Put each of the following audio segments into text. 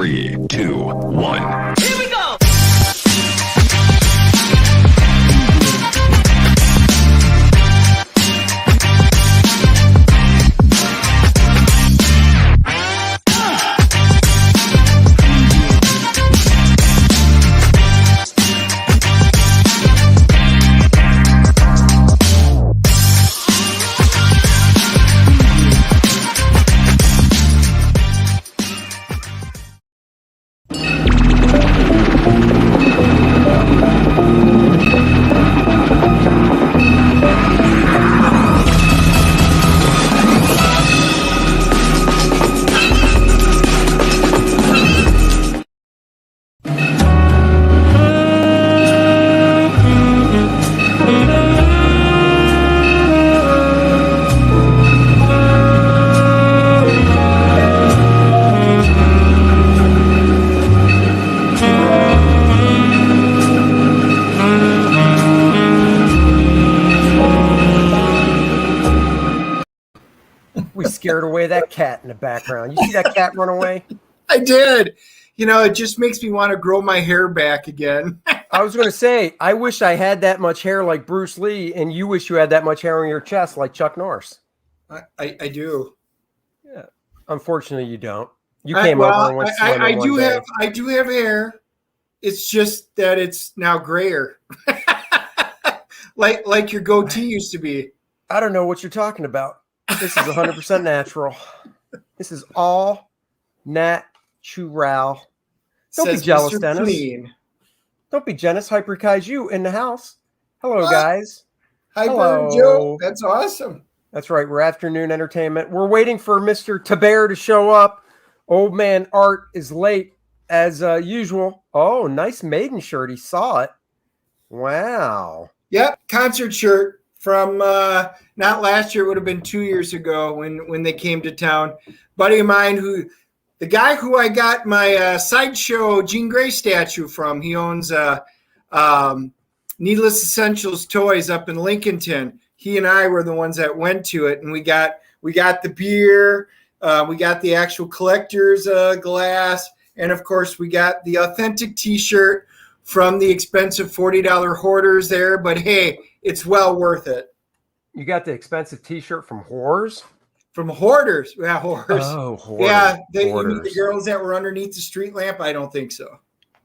3, 2, 1. Here we go! We scared away that cat in the background. You see that cat run away? I did. You know, it just makes me want to grow my hair back again. I was going to say, I wish I had that much hair like Bruce Lee, and you wish you had that much hair on your chest like Chuck Norris. I do. Yeah. Unfortunately, you don't. You came over and went swimming I do have hair. It's just that it's now grayer, like your goatee used to be. I don't know what you're talking about. This is 100% natural. This is all natural. Don't be jealous, Mr. Dennis. Clean. Don't be jealous. Hyper Kaiju in the house. Hello, guys. Hyper Joe. That's awesome. That's right. We're afternoon entertainment. We're waiting for Mr. Thibert to show up. Old man Art is late as usual. Oh, nice maiden shirt. He saw it. Wow. Yep, concert shirt from not last year. It would have been 2 years ago when they came to town. Buddy of mine, the guy who I got my Sideshow Jean Grey statue from, he owns Needless Essentials Toys up in Lincolnton. He and I were the ones that went to it, and we got the beer, we got the actual collector's glass, and of course we got the authentic T-shirt from the expensive $40 Hoarders there. But hey, it's well worth it. You got the expensive T-shirt from Whores? From Hoarders. Yeah, Hoarders. Oh, Hoarders. Yeah, Hoarders. You mean the girls that were underneath the street lamp? I don't think so.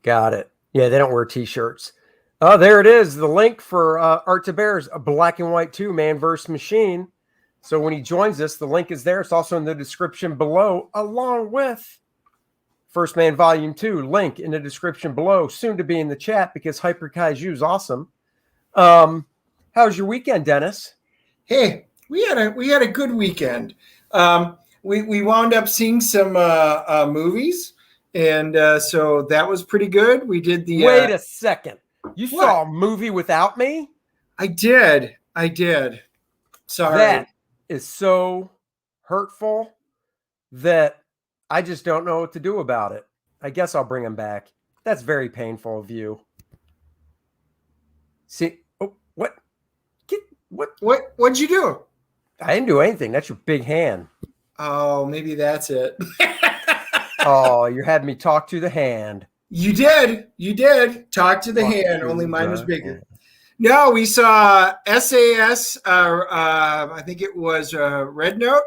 Got it. Yeah, they don't wear T-shirts. Oh, there it is. The link for Art Thibert's a Black and White 2 Man vs. Machine. So when he joins us, the link is there. It's also in the description below, along with First Man Volume 2. Link in the description below. Soon to be in the chat because Hyper Kaiju is awesome. How's your weekend, Dennis? Hey, we had a good weekend. We wound up seeing some movies, and so that was pretty good. We did the. Wait a second. You saw a movie without me? I did. Sorry. That is so hurtful that I just don't know what to do about it. I guess I'll bring him back. That's very painful of you. See, what? What'd you do? I didn't do anything. That's your big hand. Oh, maybe that's it. Oh, you had me talk to the hand. You did. Talk to the hand. Only mine was bigger. No, we saw SAS. I think it was Red Note,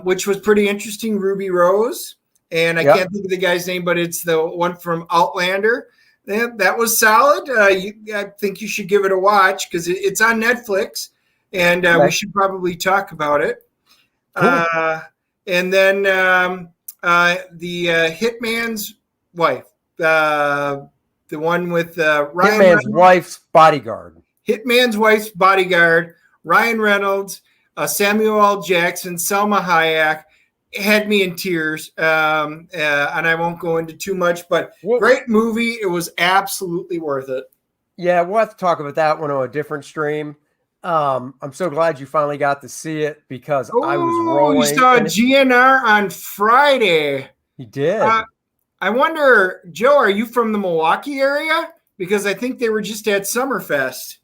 which was pretty interesting. Ruby Rose, and I can't think of the guy's name, but it's the one from Outlander. That was solid. I think you should give it a watch because it's on Netflix, and we should probably talk about it. Cool. And then the Hitman's Wife, the one with Ryan Hitman's Wife's Bodyguard. Hitman's Wife's Bodyguard, Ryan Reynolds, Samuel L. Jackson, Selma Hayek, had me in tears. And I won't go into too much, but great movie. It was absolutely worth it. Yeah, we'll have to talk about that one on a different stream. I'm so glad you finally got to see it because I was rolling. You saw GNR on Friday. He did. I wonder, Joe, are you from the Milwaukee area? Because I think they were just at Summerfest.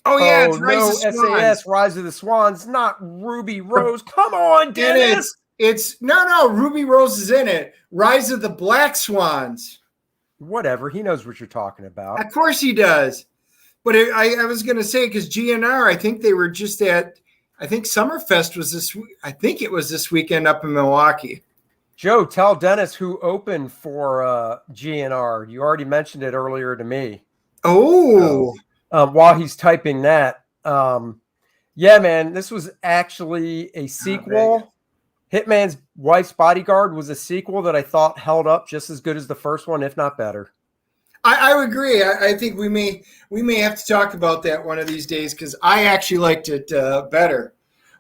Oh yeah, it's Rise no, of Swans. SAS, Rise of the Swans, not Ruby Rose. Come on, Dennis. It's no, Ruby Rose is in it. Rise of the Black Swans. Whatever. He knows what you're talking about. Of course he does. But I was going to say, because GNR, I think they were just I think Summerfest was I think it was this weekend up in Milwaukee. Joe, tell Dennis who opened for GNR. You already mentioned it earlier to me. Oh. While he's typing that. Yeah, man, this was actually a sequel. Hitman's Wife's Bodyguard was a sequel that I thought held up just as good as the first one, if not better. I would agree. I think we may have to talk about that one of these days because I actually liked it better.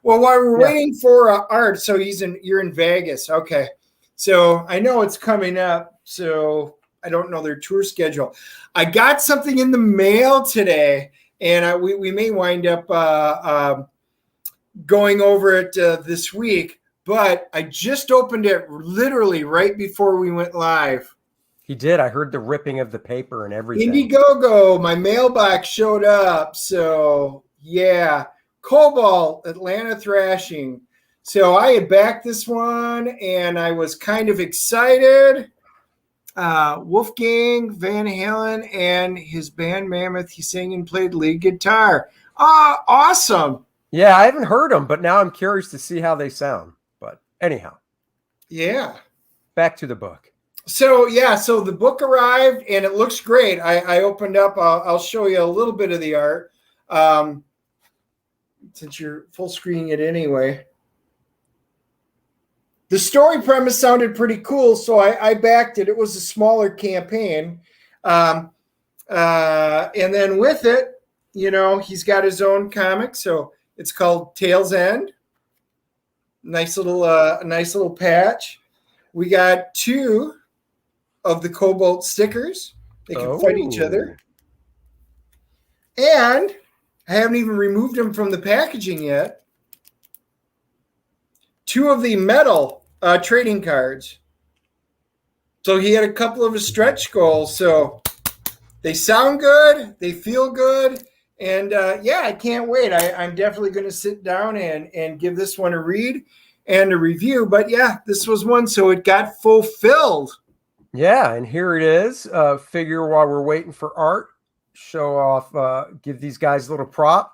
Well, while we're waiting for Art, so you're in Vegas, okay? So I know it's coming up. So I don't know their tour schedule. I got something in the mail today, and we may wind up going over it this week. But I just opened it literally right before we went live. He did. I heard the ripping of the paper and everything. Indiegogo, my mailbox showed up. So, yeah. Cobalt, Atlanta Thrashing. So I had backed this one, and I was kind of excited. Wolfgang Van Halen and his band Mammoth, he sang and played lead guitar. Awesome. Yeah, I haven't heard them, but now I'm curious to see how they sound. But anyhow. Yeah. Back to the book. So the book arrived, and it looks great. I opened up. I'll show you a little bit of the art since you're full screening it anyway. The story premise sounded pretty cool, so I backed it. It was a smaller campaign. And then with it, he's got his own comic. So it's called Tale's End. Nice little patch. We got 2 of the Cobalt stickers. They can fight each other. And I haven't even removed them from the packaging yet. 2 of the metal trading cards. So he had a couple of his stretch goals. So they sound good. They feel good. And I can't wait. I'm definitely going to sit down and give this one a read and a review. But yeah, this was one. So it got fulfilled. Yeah, and here it is. Figure while we're waiting for Art, show off, give these guys a little prop.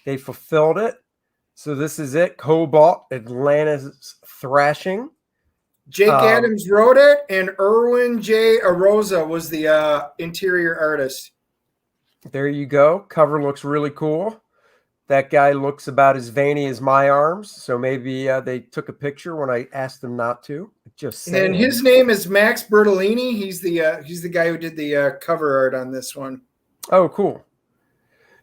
They fulfilled it. So this is it. Cobalt, Atlanta's Thrashing. Jake Adams wrote it, and Erwin J. Arosa was the interior artist. There you go. Cover looks really cool. That guy looks about as veiny as my arms, so maybe they took a picture when I asked them not to. Just saying. And his name is Max Bertolini. He's the guy who did the cover art on this one. Oh, cool.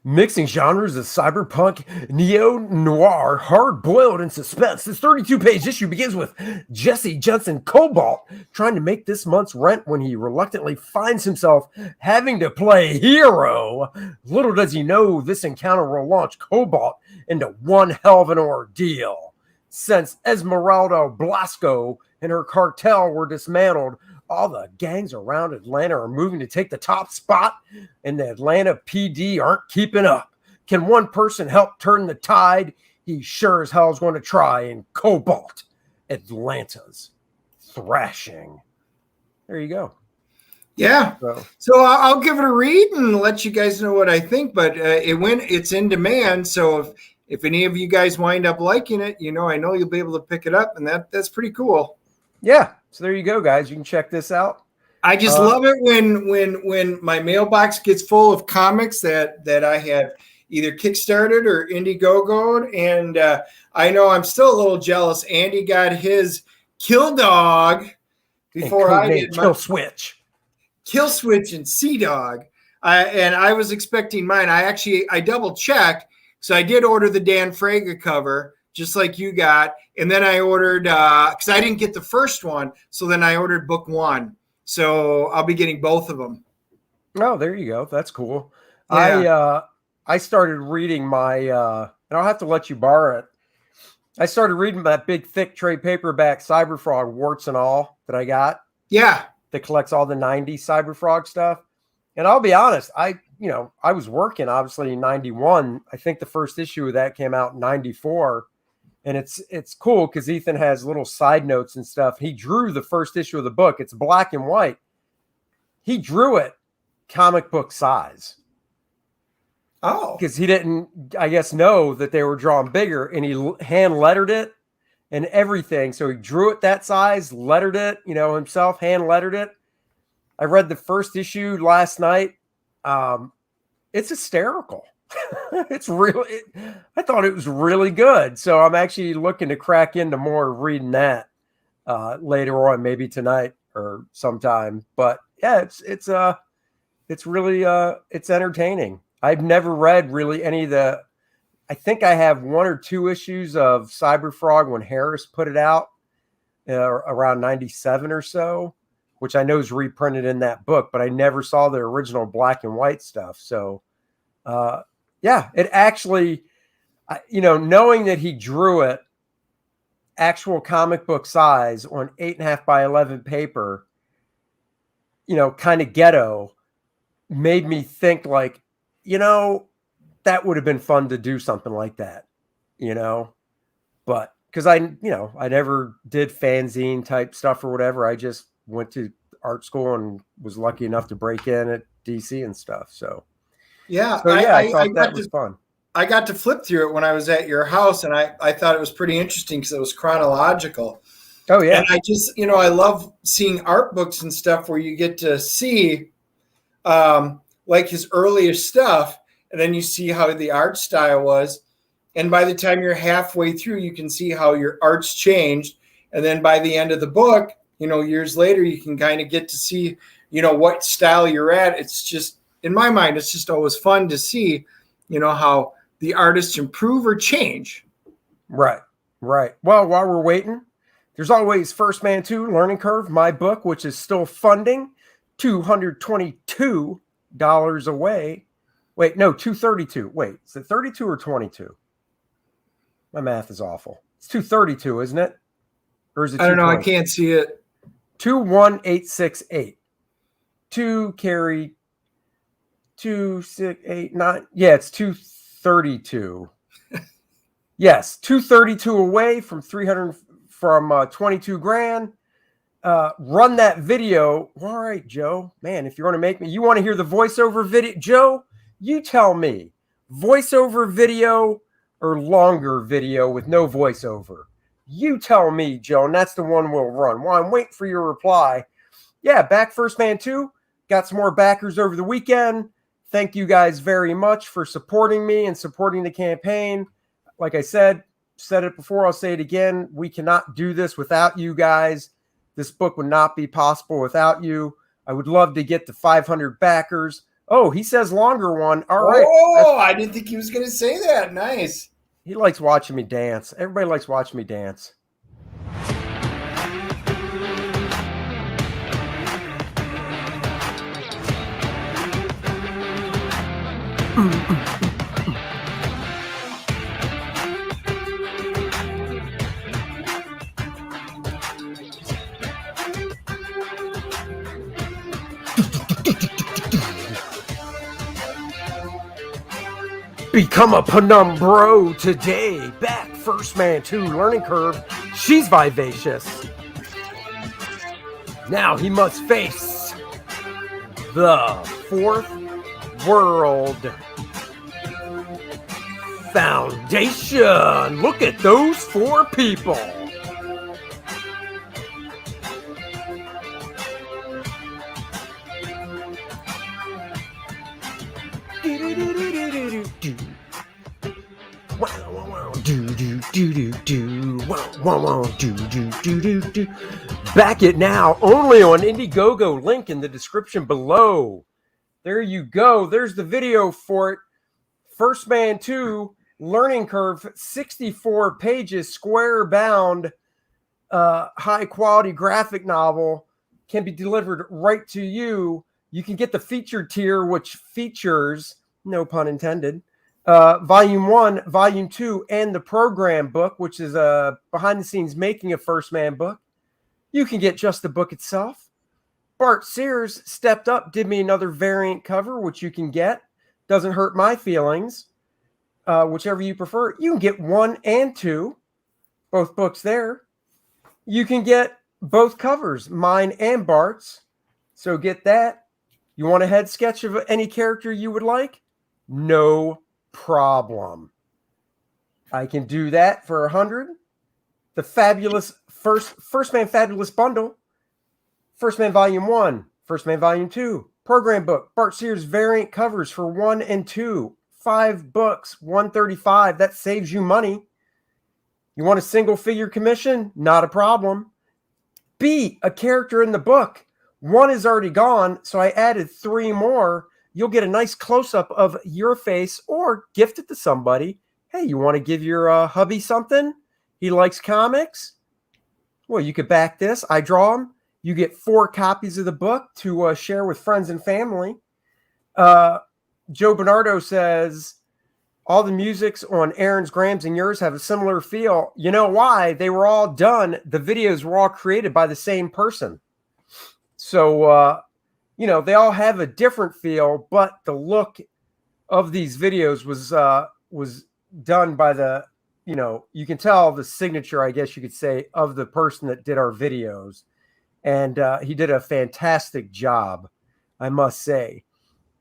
Mixing genres of cyberpunk, neo-noir, hard-boiled, and suspense. This 32-page issue begins with Jesse Jensen Cobalt trying to make this month's rent when he reluctantly finds himself having to play hero. Little does he know this encounter will launch Cobalt into one hell of an ordeal. Since Esmeralda Blasco and her cartel were dismantled, all the gangs around Atlanta are moving to take the top spot, and the Atlanta PD aren't keeping up. Can one person help turn the tide? He sure as hell is going to try in Cobalt, Atlanta's Thrashing. There you go. Yeah. So I'll give it a read and let you guys know what I think, but it's in demand. So if any of you guys wind up liking it, I know you'll be able to pick it up, and that's pretty cool. Yeah. So there you go, guys. You can check this out. I just love it when my mailbox gets full of comics that I have either Kickstarted or Indiegogo'd, and I know I'm still a little jealous. Andy got his Kill Dog before I did my Kill Switch and Sea Dog, and I was expecting mine. I double checked, so I did order the Dan Fraga cover, just like you got. And then I ordered, because I didn't get the first one, so then I ordered book 1. So I'll be getting both of them. Oh, there you go. That's cool. Yeah. I started reading my, and I'll have to let you borrow it. I started reading that big, thick trade paperback Cyberfrog, warts and all, that I got. Yeah. That collects all the 90s Cyberfrog stuff. And I'll be honest, I I was working obviously in 91. I think the first issue of that came out in 94. And it's cool because Ethan has little side notes and stuff. He drew the first issue of the book. It's black and white. He drew it comic book size. Oh. Because he didn't, I guess, know that they were drawn bigger. And he hand lettered it and everything. So he drew it that size, lettered it, himself, hand lettered it. I read the first issue last night. It's hysterical. It's really, I thought it was really good. So I'm actually looking to crack into more reading that later on, maybe tonight or sometime. But yeah, it's really it's entertaining. I've never read really any of the, I think I have 1 or 2 issues of Cyberfrog when Harris put it out around 97 or so, which I know is reprinted in that book, but I never saw the original black and white stuff. So, yeah, it actually, knowing that he drew it actual comic book size on 8.5 by 11 paper, kind of ghetto, made me think like, that would have been fun to do something like that, but because I never did fanzine type stuff or whatever. I just went to art school and was lucky enough to break in at DC and stuff. So. Yeah, I thought that was fun. I got to flip through it when I was at your house, and I thought it was pretty interesting because it was chronological. Oh, yeah. And I just, I love seeing art books and stuff where you get to see like his earliest stuff, and then you see how the art style was. And by the time you're halfway through, you can see how your art's changed. And then by the end of the book, years later, you can kind of get to see, what style you're at. It's just, in my mind, it's just always fun to see, how the artists improve or change. Right. Well, while we're waiting, there's always First Man 2 Learning Curve, my book, which is still funding, $222 away. Wait, no, 232. Wait, is it 32 or 22? My math is awful. It's 232, isn't it? Or is it? I don't know. I can't see it. 21868. 2 carry 2, 6, 8, 9. Yeah, it's 232. Yes, 232 away from 300 from 22 grand. Run that video. All right, Joe. Man, if you want to make me, you want to hear the voiceover video, Joe? You tell me, voiceover video or longer video with no voiceover? You tell me, Joe, and that's the one we'll run. While I'm waiting for your reply. Yeah, back First Man 2. Got some more backers over the weekend. Thank you guys very much for supporting me and supporting the campaign. Like I said it before, I'll say it again. We cannot do this without you guys. This book would not be possible without you. I would love to get the 500 backers. Oh, he says longer one. All right. Oh, I didn't think he was going to say that. Nice. He likes watching me dance. Everybody likes watching me dance. Become a penumbro today. Back First Man 2 Learning Curve. She's vivacious. Now he must face the Fourth World Foundation. Look at those 4 people. Back it now only on Indiegogo. Link in the description below. There you go. There's the video for it. First Man 2 Learning Curve, 64 pages, square bound, high quality graphic novel, can be delivered right to you. You can get the featured tier, which features, no pun intended, Volume 1, Volume 2, and the program book, which is a behind-the-scenes making of First Man book. You can get just the book itself. Bart Sears stepped up, did me another variant cover, which you can get. doesn't hurt my feelings, whichever you prefer. You can get 1 and 2, both books there. You can get both covers, mine and Bart's. So get that. You want a head sketch of any character you would like? No problem. I can do that for 100. The fabulous First Man Fabulous Bundle. First Man Volume 1, First Man Volume 2, program book, Bart Sears variant covers for 1 and 2, 5 books, $135. That saves you money. You want a single figure commission? Not a problem. B, a character in the book. 1 is already gone, so I added 3 more. You'll get a nice close-up of your face or gift it to somebody. Hey, you want to give your hubby something? He likes comics? Well, you could back this. I draw them. You get 4 copies of the book to share with friends and family. Joe Bernardo says, all the musics on Aaron's, Graham's, and yours have a similar feel. You know why? They were all done. The videos were all created by the same person. So, they all have a different feel, but the look of these videos was done by the, you can tell the signature, I guess you could say, of the person that did our videos. And he did a fantastic job, I must say.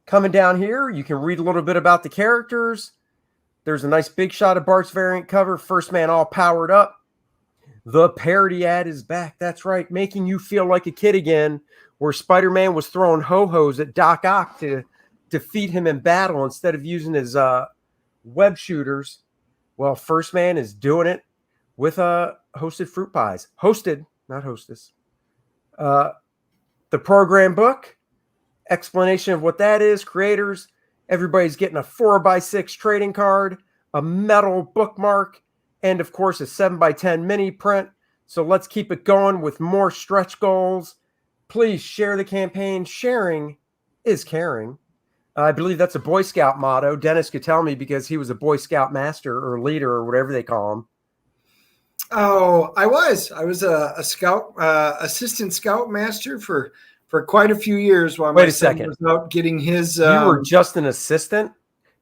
Coming down here, you can read a little bit about the characters. There's a nice big shot of Bart's variant cover, First Man all powered up. The parody ad is back. That's right, making you feel like a kid again, where Spider-Man was throwing ho-hos at Doc Ock to defeat him in battle instead of using his web shooters. Well, First Man is doing it with hosted fruit pies. Hosted, not hostess. The program book, explanation of what that is, creators. Everybody's getting a 4x6 trading card, a metal bookmark, and of course a 7x10 mini print. So let's keep it going with more stretch goals. Please share the campaign. Sharing is caring. I believe that's a Boy Scout motto. Dennis could tell me because he was a Boy Scout master or leader or whatever they call him. Oh, I was a scout, assistant scout master for quite a few years while my son was out getting his. You were just an assistant?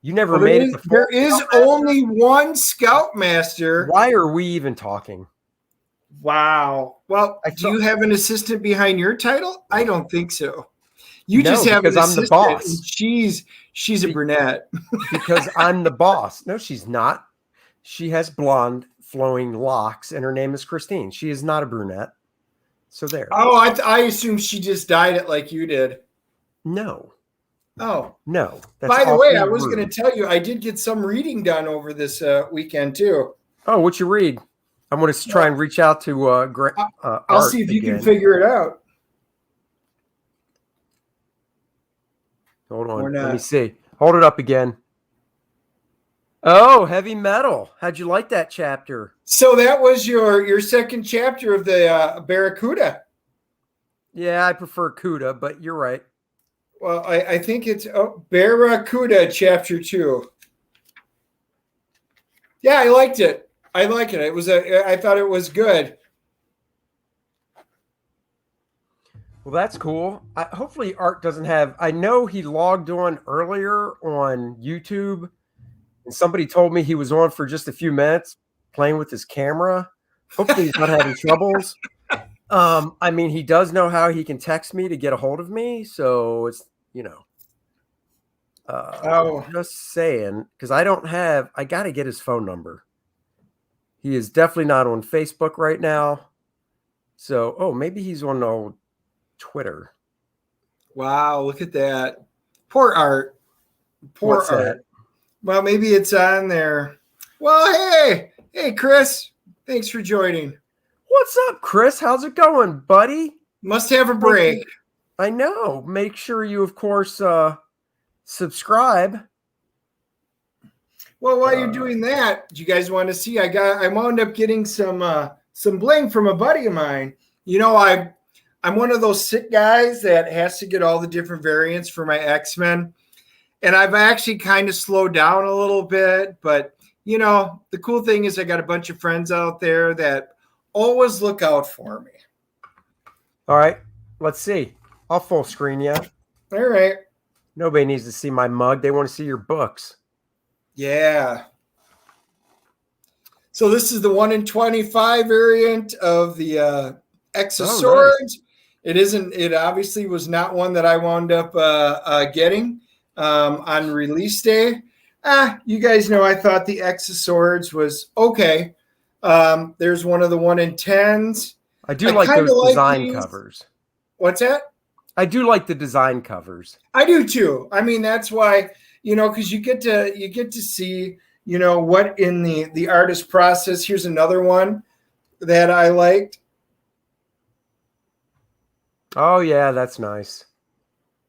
You never made it before? There is only one scoutmaster. Why are we even talking? Wow. Well, do you have an assistant behind your title? I don't think so. You just have an assistant. I'm the boss. And she's a brunette. Because I'm the boss. No, she's not. She has blonde flowing locks, and her name is Christine. She is not a brunette. So there. Oh, I assume she just dyed it like you did. No. Oh. No. By the way, I was going to tell you, I did get some reading done over this weekend, too. Oh, what you read? I'm going to try and reach out to I'll see if you can figure it out. Hold on. Let me see. Hold it up again. Oh, heavy metal. How'd you like that chapter? So that was your second chapter of the Barracuda. Yeah, I prefer Cuda, but you're right. Well, I think it's Barracuda chapter 2. Yeah, I liked it. I like it. I thought it was good. Well, that's cool. Hopefully Art doesn't have, I know he logged on earlier on YouTube, and somebody told me he was on for just a few minutes playing with his camera. Hopefully he's not having troubles. I mean, he does know how he can text me to get a hold of me. So it's, just saying, because I got to get his phone number. He is definitely not on Facebook right now. So, maybe he's on old Twitter. Wow, look at that. Poor Art. Poor What's Art. That? Well, maybe it's on there. Well, hey, Chris. Thanks for joining. What's up, Chris? How's it going, buddy? Must have a break. I know. Make sure you, of course, subscribe. Well, while you're doing that, do you guys want to see? I wound up getting some bling from a buddy of mine. I'm one of those sick guys that has to get all the different variants for my X-Men. And I've actually kind of slowed down a little bit. But, the cool thing is I got a bunch of friends out there that always look out for me. All right. Let's see. I'll full screen you. All right. Nobody needs to see my mug. They want to see your books. Yeah. So this is the 1 in 25 variant of the Exoswords. Oh, nice. It isn't. It obviously was not one that I wound up getting on release day. You guys know I thought the Exoswords was okay. There's one of the 1 in 10s. I do like those design covers. What's that? I do like the design covers. I do too. I mean, that's why, because you get to see, what in the artist process. Here's another one that I liked. Oh yeah, that's nice.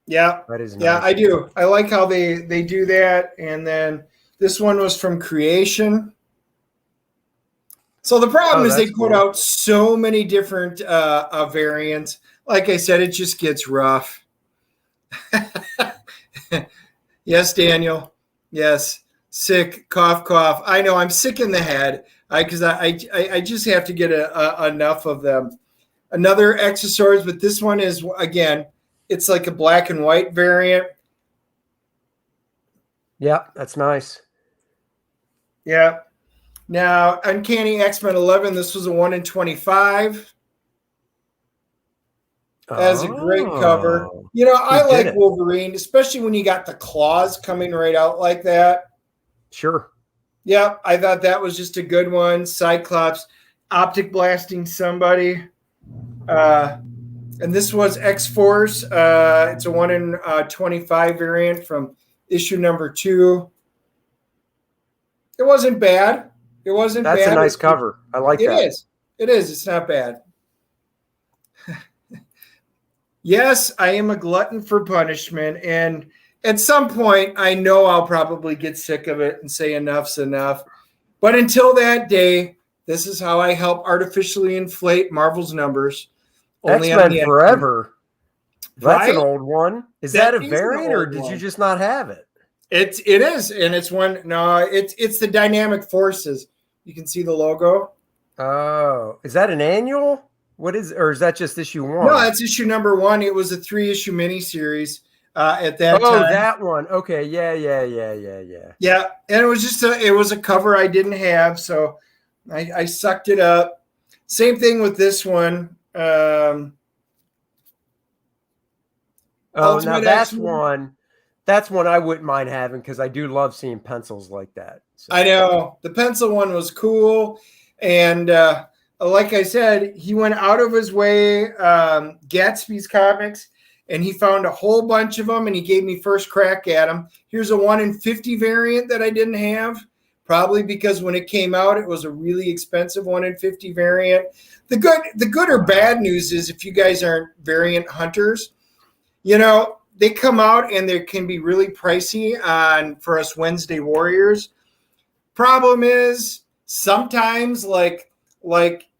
Yeah, that is nice. Yeah, I do. I like how they do that. And then this one was from Creation. So the problem is they put out so many different variants. Like I said, it just gets rough. Yes, Daniel. Yes. Sick. Cough, cough. I know I'm sick in the head because I just have to get enough of them. Another Exoswords, but this one is, again, it's like a black and white variant. Yeah, that's nice. Yeah. Now, Uncanny X-Men 11, this was a 1 in 25. That's a great cover. I like Wolverine, especially when you got the claws coming right out like that. Sure. Yeah, I thought that was just a good one. Cyclops, optic blasting somebody. And this was X-Force. It's a 1 in 25 variant from issue number 2. It wasn't bad. It wasn't bad. That's a nice cover. I like that. It is. It is. It's not bad. Yes, I am a glutton for punishment. And at some point, I know I'll probably get sick of it and say enough's enough. But until that day, this is how I help artificially inflate Marvel's numbers. X-Men Forever. That's an old one. Is that a variant, or did you just not have it? It is, and it's one. No, it's the Dynamic Forces. You can see the logo. Oh, is that an annual? Or is that just issue 1? No, that's issue number 1. It was a 3-issue miniseries at that time. Oh, that one. Okay, yeah. Yeah, and it was just it was a cover I didn't have, so I sucked it up. Same thing with this one. Now that's one. That's one I wouldn't mind having because I do love seeing pencils like that. So. I know the pencil one was cool, and like I said, he went out of his way, Gatsby's Comics, and he found a whole bunch of them, and he gave me first crack at them. Here's a 1 in 50 variant that I didn't have, probably because when it came out, it was a really expensive 1 in 50 variant. The good or bad news is if you guys aren't variant hunters, they come out and they can be really pricey for us Wednesday Warriors. Problem is sometimes like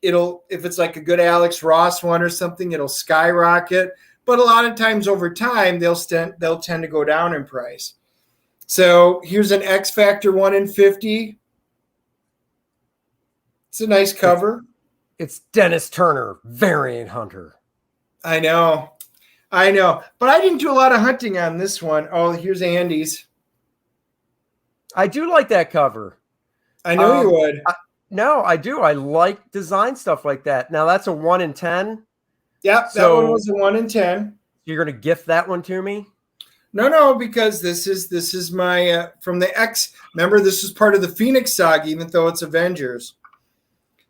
if it's like a good Alex Ross one or something, it'll skyrocket. But a lot of times over time, they'll tend to go down in price. So here's an X Factor 1 in 50. It's a nice cover. It's Dennis Turner, variant hunter. I know. But I didn't do a lot of hunting on this one. Oh, here's Andy's. I do like that cover. I know you would. No, I do. I like design stuff like that. Now that's a 1 in 10. Yeah, that one was a 1 in 10. You're going to gift that one to me? No, because this is my from the X. Remember, this is part of the Phoenix saga, even though it's Avengers.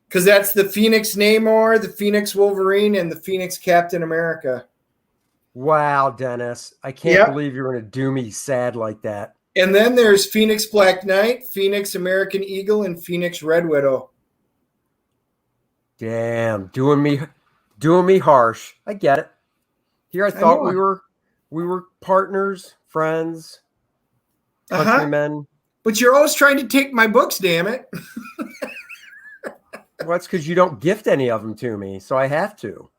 Because that's the Phoenix Namor, the Phoenix Wolverine, and the Phoenix Captain America. Wow, Dennis. I can't believe you're going to do me sad like that. And then there's Phoenix Black Knight, Phoenix American Eagle, and Phoenix Red Widow. Damn, doing me harsh. I get it. Here I thought we were partners, friends, countrymen. But you're always trying to take my books, damn it. Well, that's because you don't gift any of them to me, so I have to.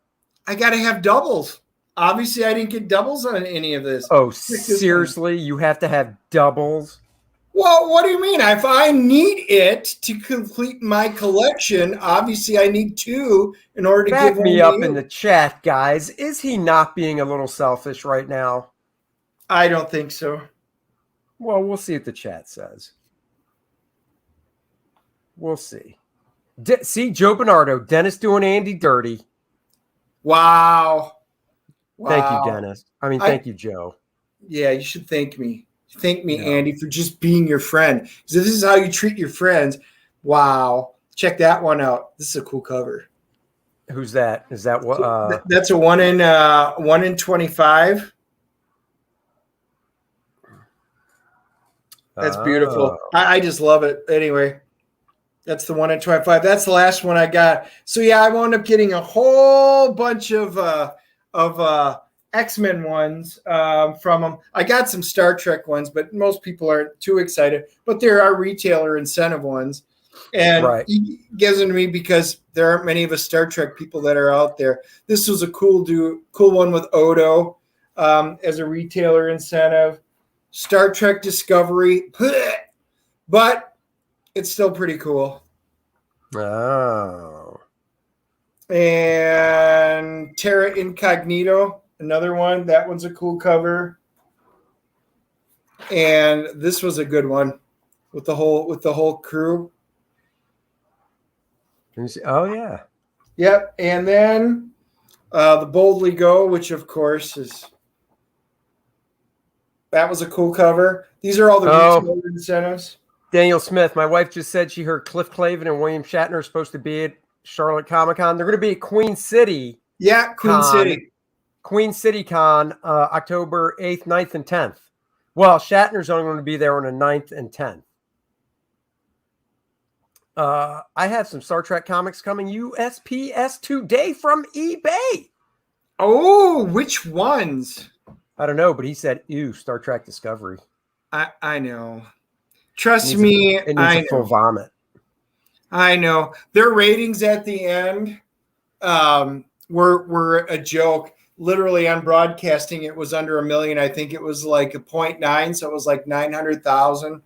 I got to have doubles. Obviously, I didn't get doubles on any of this. Oh, seriously? You have to have doubles? Well, what do you mean? If I need it to complete my collection, obviously I need 2 in order to Back give me up in the chat, guys. Is he not being a little selfish right now? I don't think so. Well, we'll see what the chat says. We'll see. See, Joe Bernardo, Dennis doing Andy dirty. Wow. Thank you, Dennis. I mean, thank you, Joe. Yeah, you should thank me. Thank me, Andy, for just being your friend. Because if this is how you treat your friends, wow. Check that one out. This is a cool cover. Who's that? Is that what? That's a 1 in 25. That's beautiful. I just love it. Anyway, that's the 1 in 25. That's the last one I got. So yeah, I wound up getting a whole bunch of X-Men ones from them. I got some Star Trek ones, but most people aren't too excited. But there are retailer incentive ones. And he gives them to me because there aren't many of us Star Trek people that are out there. This was a cool one with Odo as a retailer incentive. Star Trek Discovery, but it's still pretty cool. Oh. And Terra Incognito, another one. That one's a cool cover. And this was a good one with the whole crew. Oh yeah. Yep. And then the Boldly Go, which of course that was a cool cover. These are all the retail incentives. Daniel Smith, my wife just said she heard Cliff Clavin and William Shatner are supposed to be at Charlotte Comic Con. They're going to be at Queen City. Yeah, Queen City Con, October 8th, 9th, and 10th. Well, Shatner's only going to be there on the 9th and 10th. I have some Star Trek comics coming USPS today from eBay. Oh, which ones? I don't know, but he said, ew, Star Trek Discovery. I know. Trust me, it needs a full vomit. I know. Their ratings at the end were a joke. Literally on broadcasting, it was under 1 million. I think it was like a 0.9, so it was like 900,000.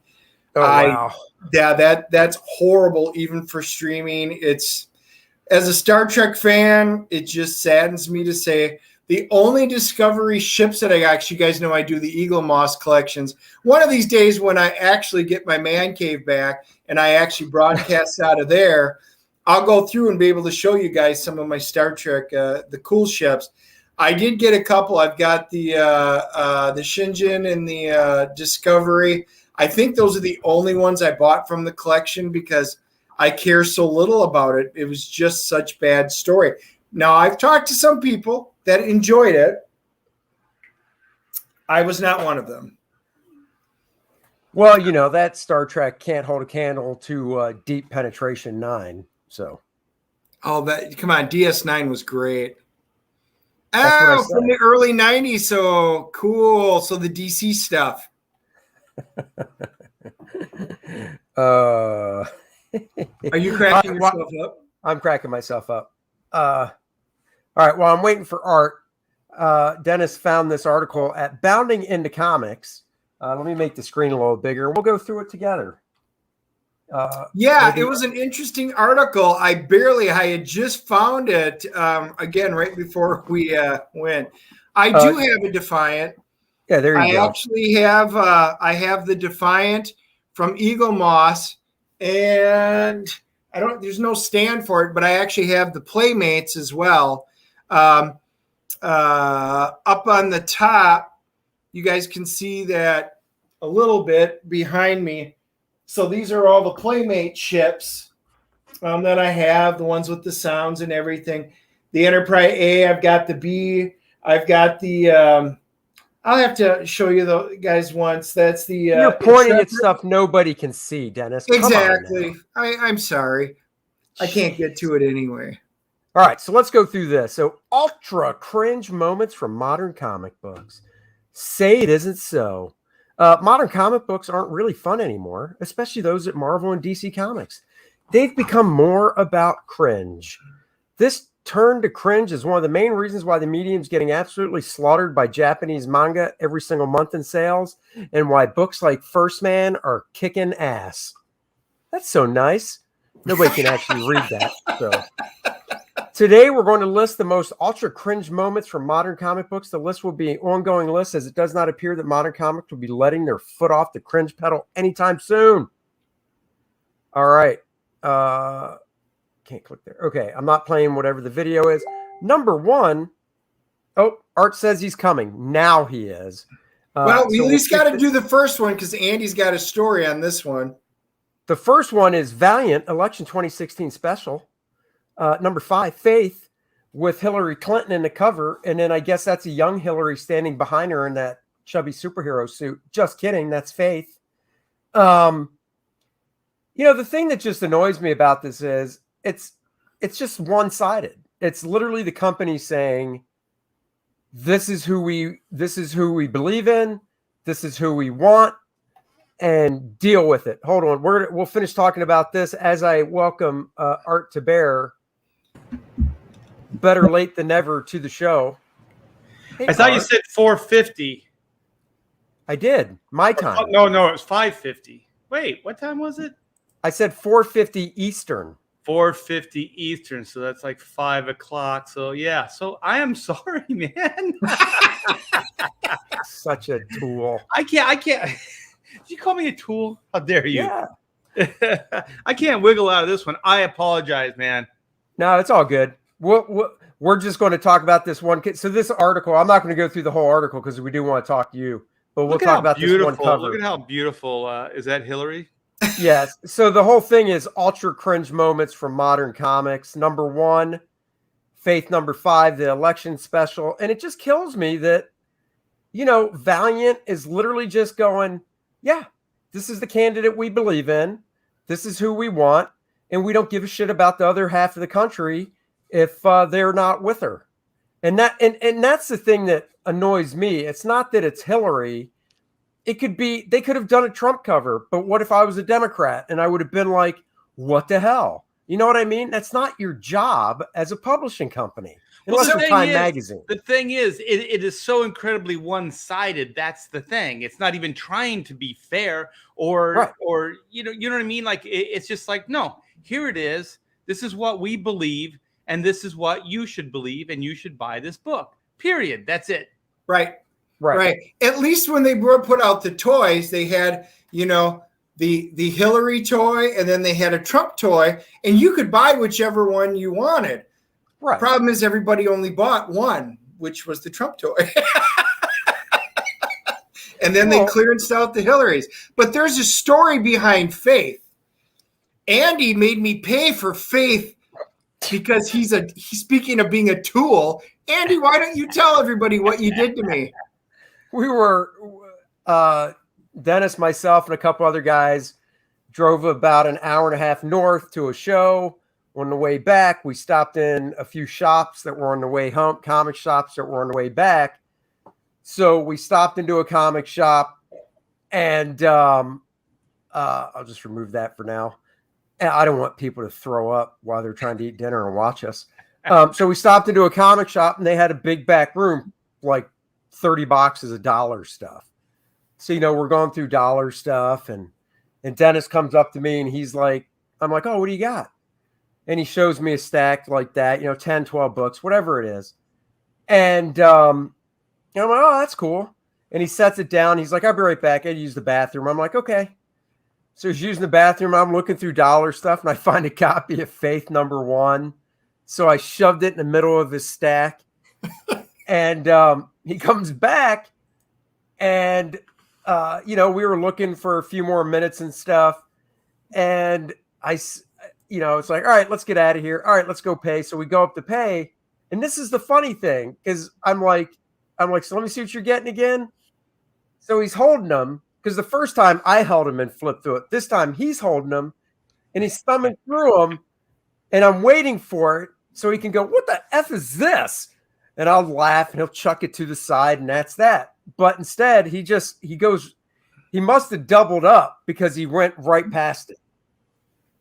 Oh, wow. Yeah, that's horrible even for streaming. It's, as a Star Trek fan, it just saddens me to say the only Discovery ships that I got, you guys know I do the Eagle Moss collections. One of these days when I actually get my man cave back and I actually broadcast out of there, I'll go through and be able to show you guys some of my Star Trek, the cool ships. I did get a couple. I've got the Shinjin and the Discovery. I think those are the only ones I bought from the collection because I care so little about it. It was just such bad story. Now, I've talked to some people that enjoyed it. I was not one of them. Well, you know, that Star Trek can't hold a candle to Deep Penetration 9. So. Oh, come on. DS9 was great. Oh, from the early 90s. So cool. So the DC stuff. Are you cracking yourself up? I'm cracking myself up. All right. Well, I'm waiting for Art. Dennis found this article at Bounding Into Comics. Let me make the screen a little bigger. We'll go through it together. It was an interesting article. I had just found it again right before we went. I do have a Defiant. Yeah, there you go. I actually have the Defiant from Eagle Moss, and there's no stand for it, but I actually have the Playmates as well. Up on the top, you guys can see that a little bit behind me. So these are all the Playmate ships that I have, the ones with the sounds and everything. The Enterprise A, I've got the B, I've got the I'll have to show you the guys once. That's the you're pointing at stuff nobody can see, Dennis. Exactly. I'm sorry. I can't get to it anyway. All right, so let's go through this. So, ultra cringe moments from modern comic books. Say it isn't so. Modern comic books aren't really fun anymore, especially those at Marvel and DC Comics. They've become more about cringe. This turn to cringe is one of the main reasons why the medium's getting absolutely slaughtered by Japanese manga every single month in sales, and why books like First Man are kicking ass. That's so nice. Nobody can actually read that. So, Today, we're going to list the most ultra cringe moments from modern comic books. The list will be an ongoing list, as it does not appear that modern comics will be letting their foot off the cringe pedal anytime soon. All right. Can't click there. Okay, I'm not playing whatever the video is. Number 1. Oh, Art says he's coming. Now he is. Well, we at least got to do the first one because Andy's got a story on this one. The first one is Valiant Election 2016 Special. Number 5, Faith, with Hillary Clinton in the cover. And then I guess that's a young Hillary standing behind her in that chubby superhero suit. Just kidding. That's Faith. The thing that just annoys me about this is it's just one-sided. It's literally the company saying, this is who we believe in. This is who we want, and deal with it. Hold on. We'll finish talking about this as I welcome Art Thibert. Better late than never to the show. Hey, I thought you said 4:50. I did. My time. No, it was 5:50. Wait, what time was it? I said 4:50 Eastern. 4:50 Eastern, so that's like 5 o'clock. So yeah, so I am sorry, man. Such a tool. I can't. Did you call me a tool? How dare you? Yeah. I can't wiggle out of this one. I apologize, man. No, it's all good. We're just going to talk about this one. So this article, I'm not going to go through the whole article because we do want to talk to you, but we'll talk about this one cover. Look at how beautiful. Is that Hillary? Yes. So the whole thing is ultra cringe moments from modern comics. Number 1, Faith. Number 5, the election special. And it just kills me that, Valiant is literally just going, yeah, this is the candidate we believe in. This is who we want. And we don't give a shit about the other half of the country if they're not with her. And that's the thing that annoys me. It's not that it's Hillary. It could be, they could have done a Trump cover, but what if I was a Democrat and I would have been like, what the hell? You know what I mean? That's not your job as a publishing company. Unless you're Time Magazine. The thing is, it is so incredibly one-sided. That's the thing. It's not even trying to be fair or you know what I mean? Like it's just like, no, here it is. This is what we believe, and this is what you should believe, and you should buy this book. Period. That's it. Right. At least when they put out the toys, they had, the Hillary toy, and then they had a Trump toy, and you could buy whichever one you wanted. Right. Problem is everybody only bought one, which was the Trump toy. And then they clearanced out the Hillarys. But there's a story behind Faith. Andy made me pay for Faith because he's speaking of being a tool. Andy, why don't you tell everybody what you did to me? We were, Dennis, myself, and a couple other guys drove about an hour and a half north to a show. On the way back, we stopped in a few shops that were on the way home, comic shops that were on the way back. So we stopped into a comic shop, and I'll just remove that for now. I don't want people to throw up while they're trying to eat dinner and watch us. So we stopped into a comic shop, and they had a big back room, like 30 boxes of dollar stuff. So, we're going through dollar stuff, and Dennis comes up to me, and he's like, I'm like, oh, what do you got? And he shows me a stack like that, 10, 12 books, whatever it is. And I'm like, oh, that's cool. And he sets it down. He's like, I'll be right back. I use the bathroom. I'm like, okay. So he's using the bathroom. I'm looking through dollar stuff, and I find a copy of Faith number 1. So I shoved it in the middle of his stack. And he comes back, and, we were looking for a few more minutes and stuff. And it's like, all right, let's get out of here. All right, let's go pay. So we go up to pay. And this is the funny thing, because I'm like, so let me see what you're getting again. So he's holding them, because the first time I held him and flipped through it. This time he's holding them, and he's thumbing through them, and I'm waiting for it so he can go, what the F is this? And I'll laugh, and he'll chuck it to the side, and that's that. But instead, he must have doubled up because he went right past it.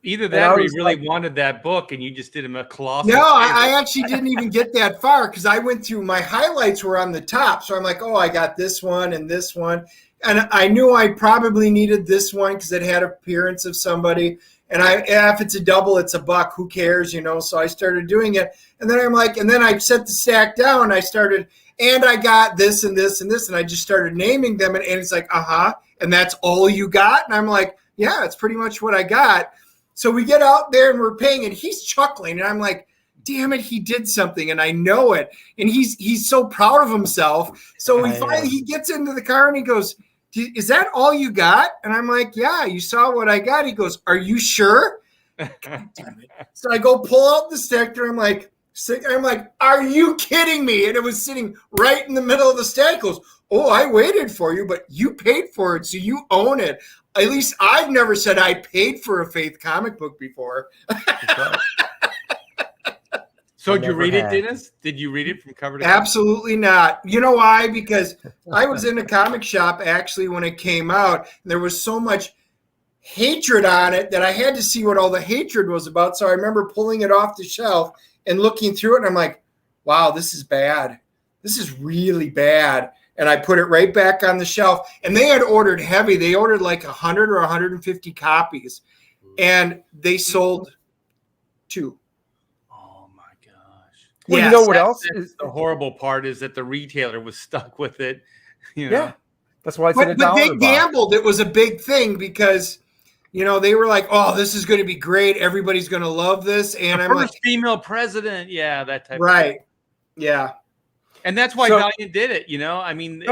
Either that or he really wanted that book and you just did him a colossal. No, I actually didn't even get that far because I went through, my highlights were on the top. So I'm like, oh, I got this one and this one. and I knew I probably needed this one because it had appearance of somebody. And if it's a double, it's $1. Who cares, So I started doing it, and then I'm like, and then I set the stack down. I started, and I got this and this and this, and I just started naming them, and it's like, and that's all you got, and I'm like, yeah, it's pretty much what I got. So we get out there and we're paying, and he's chuckling, and I'm like, damn it, he did something, and I know it, and he's so proud of himself. So he gets into the car and he goes, is that all you got? And I'm like, yeah, you saw what I got. He goes, are you sure? God damn it. So I go pull out the stack, and I'm like, are you kidding me? And it was sitting right in the middle of the stack. He goes, oh, I waited for you, but you paid for it, so you own it. At least I've never said I paid for a Faith comic book before. So did you read it, Dennis? Did you read it from cover to cover? Absolutely not. You know why? Because I was in a comic shop actually when it came out. And there was so much hatred on it that I had to see what all the hatred was about. So I remember pulling it off the shelf and looking through it. And I'm like, wow, this is bad. This is really bad. And I put it right back on the shelf. And they had ordered heavy. They ordered like 100 or 150 copies. And they sold 2. Well, you know what else? Is the horrible part is that the retailer was stuck with it. Yeah, that's why it's but they gambled. It was a big thing because, they were like, "Oh, this is going to be great. Everybody's going to love this." And I'm like, female president, yeah, that type. Right, of thing. Yeah, and that's why Valiant did it. I mean,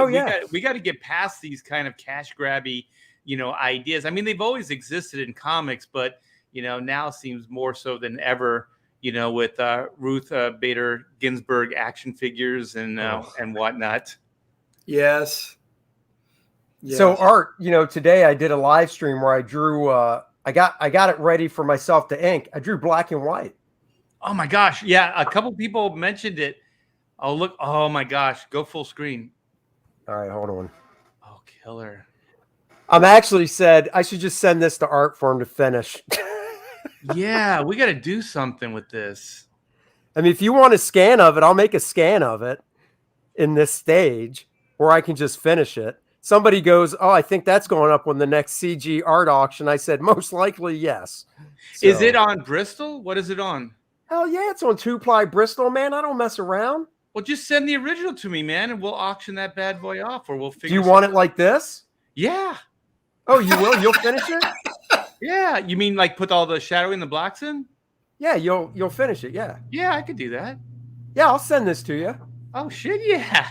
we got to get past these kind of cash grabby, ideas. I mean, they've always existed in comics, but now seems more so than ever. With Ruth Bader Ginsburg action figures and whatnot. Yes. So Art, today I did a live stream where I drew. I got it ready for myself to ink. I drew black and white. Oh my gosh! Yeah, a couple people mentioned it. Oh look! Oh my gosh! Go full screen. All right, hold on. Oh, killer! I'm actually said I should just send this to Art for him to finish. Yeah, we got to do something with this. I mean, if you want a scan of it, I'll make a scan of it in this stage where I can just finish it. Somebody goes, oh, I think that's going up on the next CG art auction. I said, most likely, yes. So, is it on Bristol? What is it on? Hell yeah, it's on 2-ply Bristol, man. I don't mess around. Well, just send the original to me, man, and we'll auction that bad boy off, or we'll figure. Do you want it like this? Yeah. Oh, you will? You'll finish it? Yeah, you mean like put all the shadowing and the blocks in? Yeah, you'll finish it. Yeah. Yeah, I could do that. Yeah, I'll send this to you. Oh shit, yeah.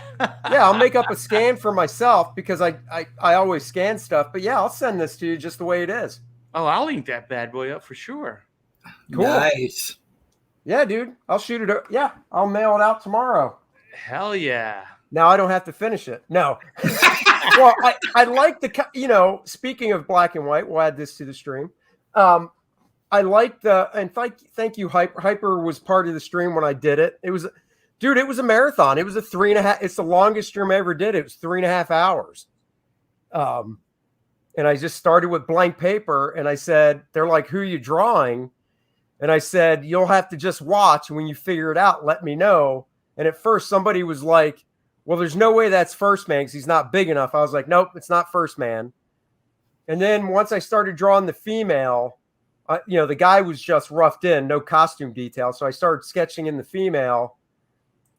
Yeah, I'll make up a scan for myself because I always scan stuff. But yeah, I'll send this to you just the way it is. Oh, I'll ink that bad boy up for sure. Cool. Nice. Yeah, dude. I'll shoot it. Yeah, I'll mail it out tomorrow. Hell yeah. Now I don't have to finish it. No. Well, I like the, speaking of black and white, we'll add this to the stream. I like and thank you, Hyper. Hyper was part of the stream when I did it. It was a marathon. It was a 3.5. It's the longest stream I ever did. It was 3.5 hours. And I just started with blank paper and I said, they're like, who are you drawing? And I said, you'll have to just watch. When you figure it out, let me know. And at first somebody was like, well, there's no way that's First Man because he's not big enough. I was like, nope, it's not First Man. And then once I started drawing the female, the guy was just roughed in, no costume detail. So I started sketching in the female.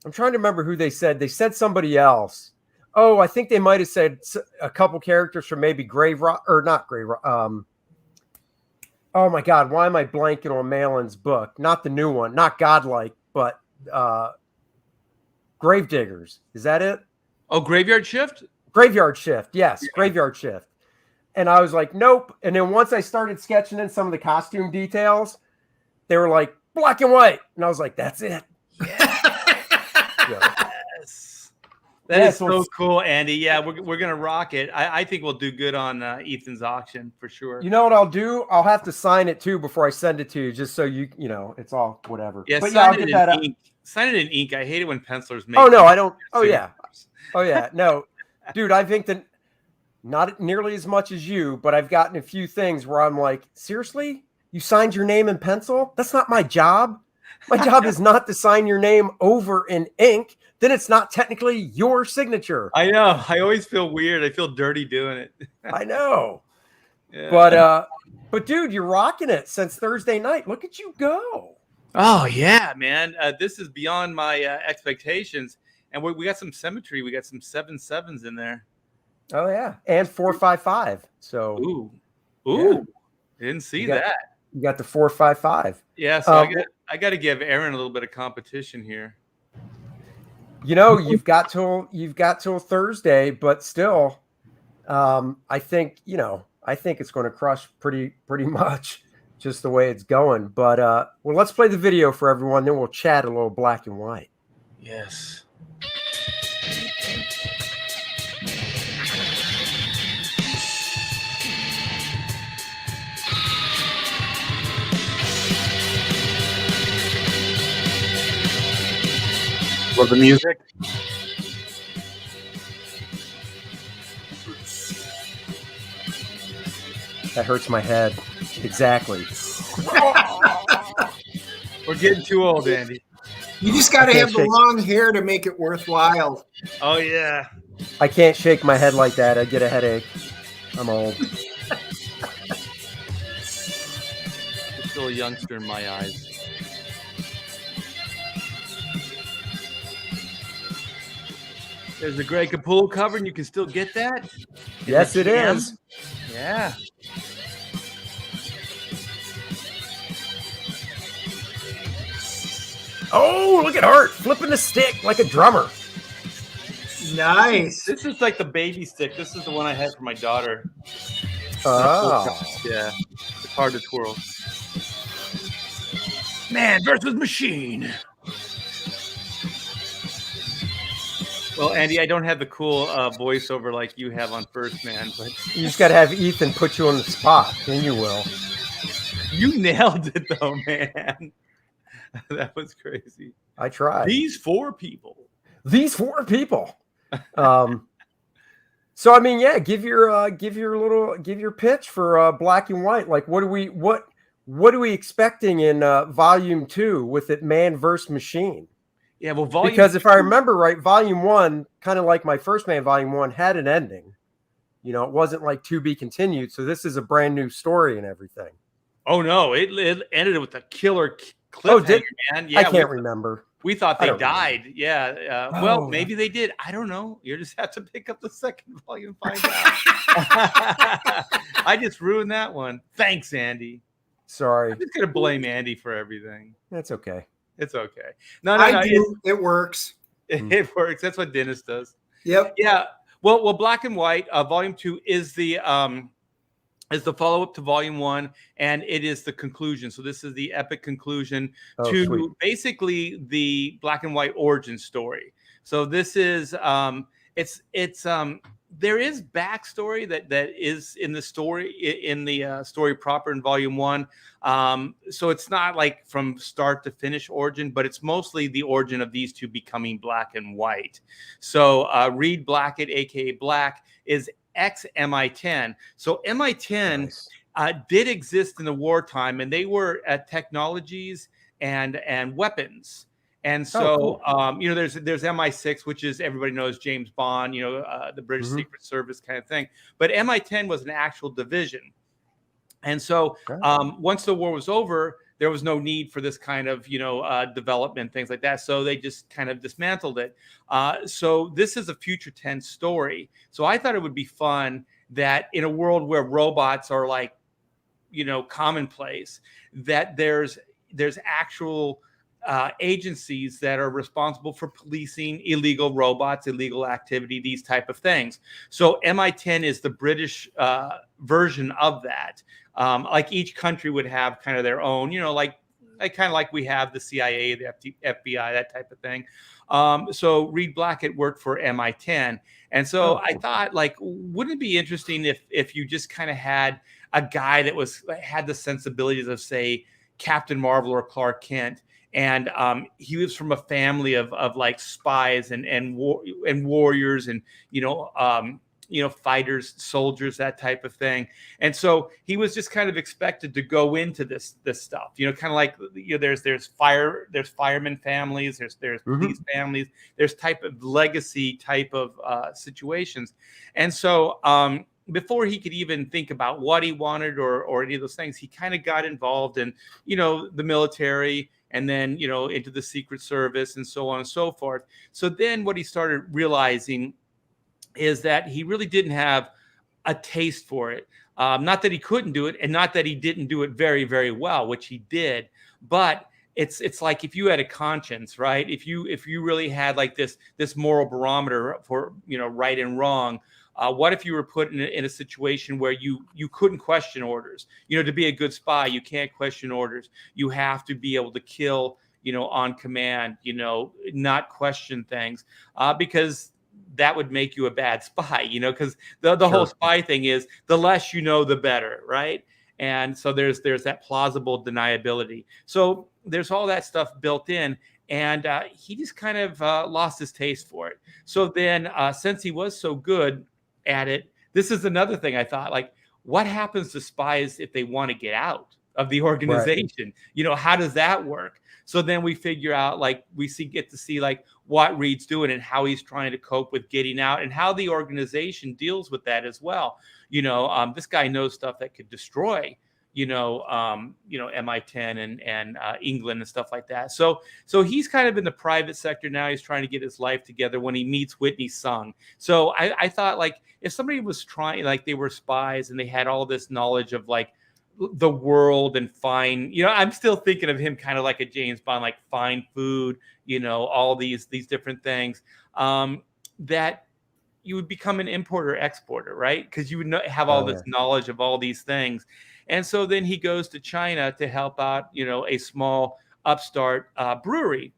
I'm trying to remember who they said. They said somebody else. Oh, I think they might have said a couple characters from maybe Grave Rock, or not Grave Rock. Oh my God, why am I blanking on Malin's book? Not the new one, not Godlike, but Gravediggers. Is that it? Oh, Graveyard Shift? Graveyard Shift, yes, yeah. Graveyard Shift. And I was like, nope. And then once I started sketching in some of the costume details, they were like, black and white. And I was like, that's it. Yes. That is so cool, Andy. Yeah, we're going to rock it. I think we'll do good on Ethan's auction for sure. You know what I'll do? I'll have to sign it too before I send it to you, just so it's all whatever. Yeah, but sign it in ink. Sign it in ink. I hate it when pencilers make. Oh no, I don't. Oh yeah. Oh yeah. No, dude, I think that not nearly as much as you, but I've gotten a few things where I'm like, seriously, you signed your name in pencil? That's not my job. My job is not to sign your name over in ink. Then it's not technically your signature. I know. I always feel weird. I feel dirty doing it. I know. Yeah. But dude, you're rocking it since Thursday night. Look at you go. Oh yeah, man. This is beyond my expectations. And we got some symmetry. We got some 7-7s in there. Oh yeah, and 4-5-5. So ooh, yeah. Didn't see that. You got the 4-5-5. Yeah, so I got to give Aaron a little bit of competition here. You know, you've got till Thursday, but still, I think it's going to crush pretty much just the way it's going. But well, let's play the video for everyone, then we'll chat a little black and white. Yes. Love the music. That hurts my head. Exactly. We're getting too old, Andy. You just got to have the long hair to make it worthwhile. Oh, yeah. I can't shake my head like that. I get a headache. I'm old. Still a youngster in my eyes. There's the Grey Capullo cover, and you can still get that. Yes, it is. Yeah. Oh, look at Art flipping the stick like a drummer. Nice. This is like the baby stick. This is the one I had for my daughter. Oh. Yeah. It's hard to twirl. Man versus machine. Well, Andy, I don't have the cool voiceover like you have on First Man, but You just got to have Ethan put you on the spot, then you will. You nailed it, though, man. That was crazy. I tried. These four people. So I mean, yeah, give your pitch for black and white. Like, what are we expecting in volume 2 with it, man versus machine? Yeah, well, because if I remember right, volume 1, kind of like my First Man volume 1, had an ending. You know, it wasn't like to be continued. So this is a brand new story and everything. Oh no, it ended with a killer cliffhanger, man. Yeah, I can't remember. We thought they died. Remember. Yeah. Well, maybe they did. I don't know. You just have to pick up the second volume and find out. I just ruined that one. Thanks, Andy. Sorry. I'm just gonna blame Andy for everything. That's okay. It's okay. No, it works. It works. That's what Dennis does. Yep. Yeah. Well, Black and White, volume 2 is the follow-up to volume 1, and it is the conclusion. So this is the epic conclusion to basically the Black and White origin story. So this is there is backstory that is in the story proper in volume 1. So it's not like from start to finish origin, but it's mostly the origin of these two becoming black and white. So Reed Blackett, aka Black, is ex-MI10. So MI10 did exist in the wartime, and they were technologies and weapons. And so, cool. There's MI6, which is everybody knows James Bond, the British Secret Service kind of thing. But MI10 was an actual division. And so once the war was over, there was no need for this kind of, development, things like that. So they just kind of dismantled it. So this is a future tense story. So I thought it would be fun that in a world where robots are like, commonplace, that there's actual agencies that are responsible for policing illegal robots, illegal activity, these type of things. So MI10 is the British version of that. Like each country would have kind of their own, like we have the CIA, the FBI, that type of thing. So Reed Blackett worked for MI10. And so I thought, like, wouldn't it be interesting if you just kind of had a guy that had the sensibilities of, say, Captain Marvel or Clark Kent, and he was from a family of like spies and warriors and fighters, soldiers, that type of thing. And so he was just kind of expected to go into this stuff, kind of like, there's fireman families, there's police families, there's type of legacy type of situations. And so before he could even think about what he wanted or any of those things, he kind of got involved in, the military, and then, into the Secret Service and so on and so forth. So then what he started realizing is that he really didn't have a taste for it. Not that he couldn't do it, and not that he didn't do it very, very well, which he did. But it's like if you had a conscience, right? If you really had like this moral barometer for, right and wrong. What if you were put in a situation where you couldn't question orders? To be a good spy, you can't question orders. You have to be able to kill, on command, not question things, because that would make you a bad spy, because the whole spy thing is the less you know, the better, right? And so there's that plausible deniability. So there's all that stuff built in. And he just kind of lost his taste for it. So then since he was so good at it, this is another thing I thought, like, what happens to spies if they want to get out of the organization? Right. How does that work? So then we figure out, like, get to see like what Reed's doing and how he's trying to cope with getting out, and how the organization deals with that as well. This guy knows stuff that could destroy, MI10 and England and stuff like that. So he's kind of in the private sector now. He's trying to get his life together when he meets Whitney Sung. So I thought, like, if somebody was trying, like, they were spies and they had all this knowledge of like the world and find, I'm still thinking of him kind of like a James Bond, like find food, all these different things, that you would become an importer exporter, right? Because you would have all this knowledge of all these things. And so then he goes to China to help out, a small upstart brewery.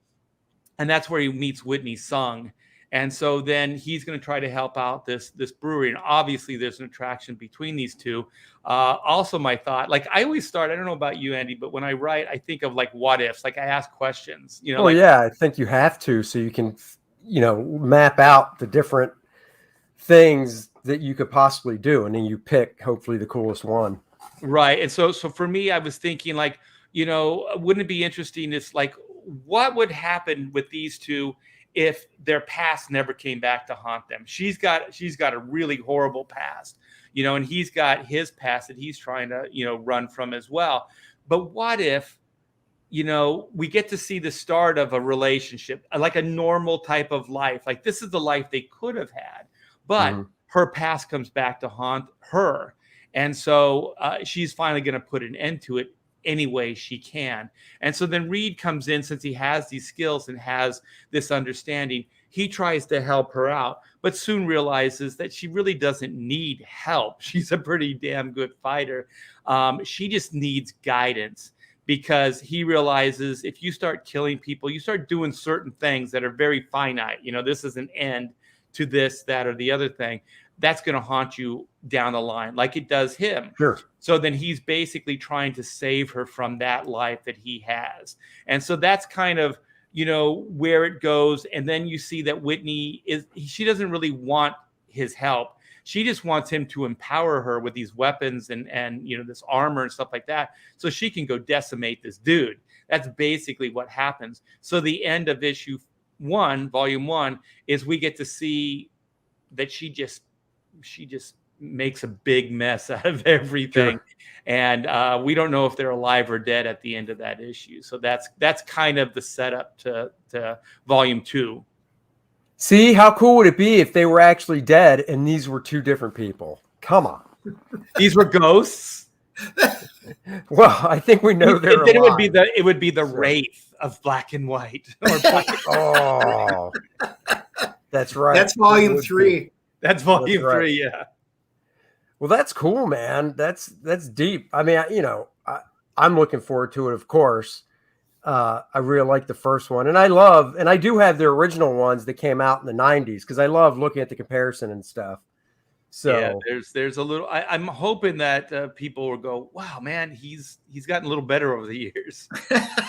And that's where he meets Whitney Sung. And so then he's going to try to help out this brewery. And obviously there's an attraction between these two. Also, my thought, like, I always start, I don't know about you, Andy, but when I write, I think of like what ifs, like I ask questions, I think you have to, so you can, map out the different things that you could possibly do. And then you pick hopefully the coolest one. Right. And so for me, I was thinking, like, wouldn't it be interesting if, like, what would happen with these two if their past never came back to haunt them? She's got a really horrible past, and he's got his past that he's trying to, run from as well. But what if, we get to see the start of a relationship, like a normal type of life, like this is the life they could have had, but her past comes back to haunt her. And so she's finally going to put an end to it any way she can. And so then Reed comes in, since he has these skills and has this understanding. He tries to help her out, but soon realizes that she really doesn't need help. She's a pretty damn good fighter. She just needs guidance, because he realizes if you start killing people, you start doing certain things that are very finite. This is an end to this, that, or the other thing. That's going to haunt you down the line, like it does him. Sure. So then he's basically trying to save her from that life that he has. And so that's kind of, where it goes. And then you see that Whitney she doesn't really want his help. She just wants him to empower her with these weapons and this armor and stuff like that, so she can go decimate this dude. That's basically what happens. So the end of issue 1, volume 1, is we get to see that she just makes a big mess out of everything. Sure. And we don't know if they're alive or dead at the end of that issue. So that's kind of the setup to volume 2. See, how cool would it be if they were actually dead and these were two different people? Come on. These were ghosts. Well, I think we know they're then alive. it would be the wraith of Black and White. Oh, that's right. That's volume 3. That's volume 3. Yeah. Well, that's cool, man. That's deep. I mean, I'm looking forward to it, of course. I really like the first one, and I do have the original ones that came out in the 90s, because I love looking at the comparison and stuff. So yeah, there's a little. I'm hoping that people will go, wow, man, he's gotten a little better over the years.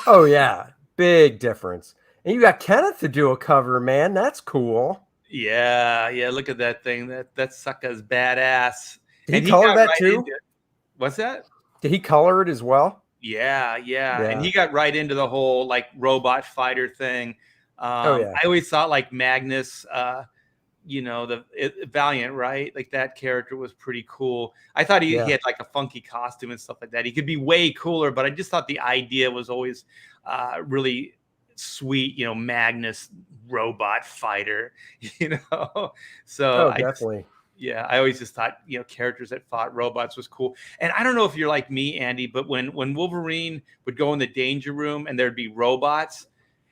Oh yeah, big difference. And you got Kenneth to do a cover, man. That's cool. Yeah, yeah. Look at that thing. That sucker's badass. Did he color got that right too? into it. What's that? Did he color it as well? Yeah, yeah. And Yeah. he got right into the whole like robot fighter thing. Oh, yeah. I always thought like Magnus, Valiant, right? Like that character was pretty cool. I thought he had like a funky costume and stuff like that. He could be way cooler, but I just thought the idea was always really sweet, Magnus robot fighter, So definitely. I always just thought, characters that fought robots was cool. And I don't know if you're like me, Andy, but when Wolverine would go in the danger room and there'd be robots,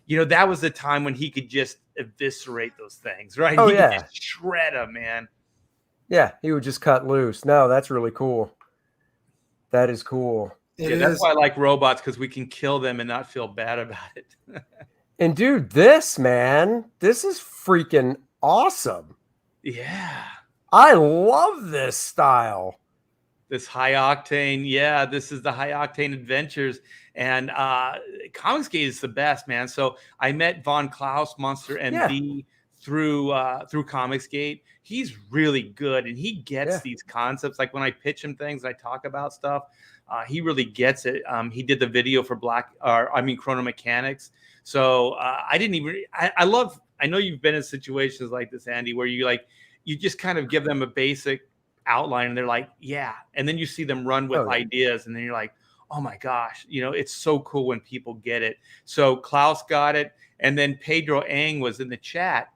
that was the time when he could just eviscerate those things, right? Oh, he yeah. could just shred them, man. Yeah, he would just cut loose. No, that's really cool. That is cool. That's why I like robots, because we can kill them and not feel bad about it. And dude, this is freaking awesome. Yeah. I love this style. This high octane. Yeah, this is the high octane adventures. And Comicsgate is the best, man. So I met Von Klaus, Monster MD, through Comicsgate. He's really good, and he gets these concepts. Like when I pitch him things, I talk about stuff. He really gets it. He did the video for Chrono Mechanics. So I know you've been in situations like this, Andy, where you just kind of give them a basic outline and they're like, yeah. And then you see them run with ideas, and then you're like, oh my gosh, it's so cool when people get it. So Klaus got it. And then Pedro Ang was in the chat,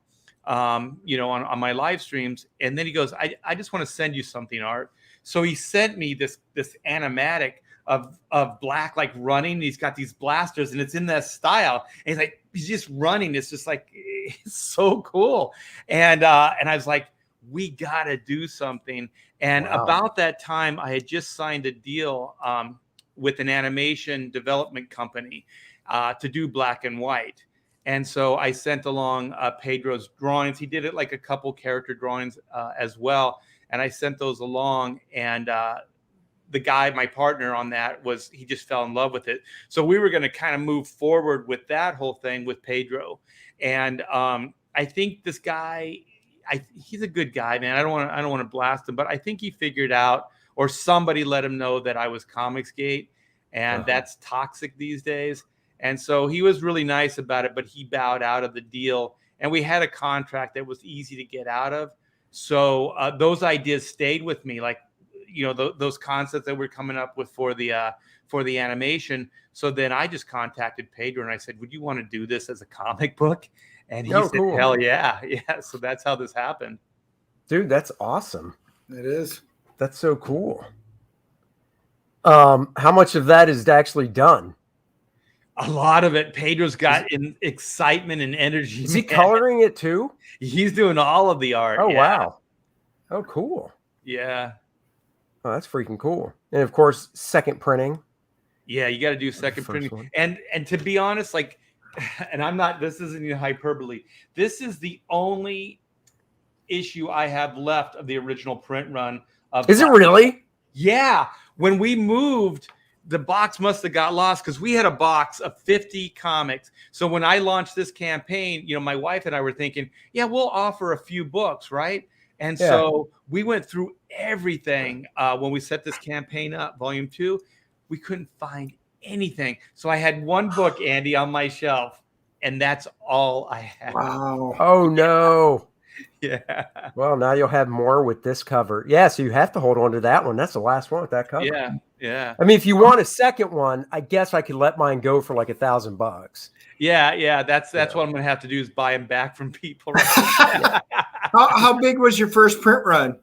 on my live streams. And then he goes, I just want to send you something, Art. So he sent me this animatic of Black, like running. He's got these blasters and it's in that style. And he's just running. It's just like, it's so cool. And I was like, we got to do something. And about that time, I had just signed a deal with an animation development company to do black and white. And so I sent along Pedro's drawings. He did it like a couple character drawings as well. And I sent those along. And the guy, my partner on that, he just fell in love with it. So we were going to kind of move forward with that whole thing with Pedro. And I think this guy, he's a good guy, man. I don't want to blast him, but I think he figured out, or somebody let him know, that I was Comicsgate, and that's toxic these days. And so he was really nice about it, but he bowed out of the deal, and we had a contract that was easy to get out of. So those ideas stayed with me, like, those concepts that we're coming up with for the animation. So then I just contacted Pedro and I said, would you want to do this as a comic book? And he said, cool. Hell yeah. Yeah. So that's how this happened. Dude, that's awesome. It is. That's so cool. How much of that is actually done? A lot of it. Pedro's got excitement and energy. Is he coloring it too? He's doing all of the art. Oh, wow. Oh, cool. Yeah. Oh, that's freaking cool. And of course, second printing. Yeah, you got to do second printing. One. And to be honest, like, and this isn't hyperbole. This is the only issue I have left of the original print run. Is it really? Yeah. When we moved, the box must have got lost, because we had a box of 50 comics. So when I launched this campaign, my wife and I were thinking, yeah, we'll offer a few books, right? And so we went through everything when we set this campaign up, volume 2. We couldn't find anything. So I had one book, Andy, on my shelf, and that's all I had. Wow. Oh, no. Yeah. Well, now you'll have more with this cover. Yeah, so you have to hold on to that one. That's the last one with that cover. Yeah, yeah. I mean, if you want a second one, I guess I could let mine go for like $1,000. Yeah. That's what I'm going to have to do, is buy them back from people. Right? How big was your first print run?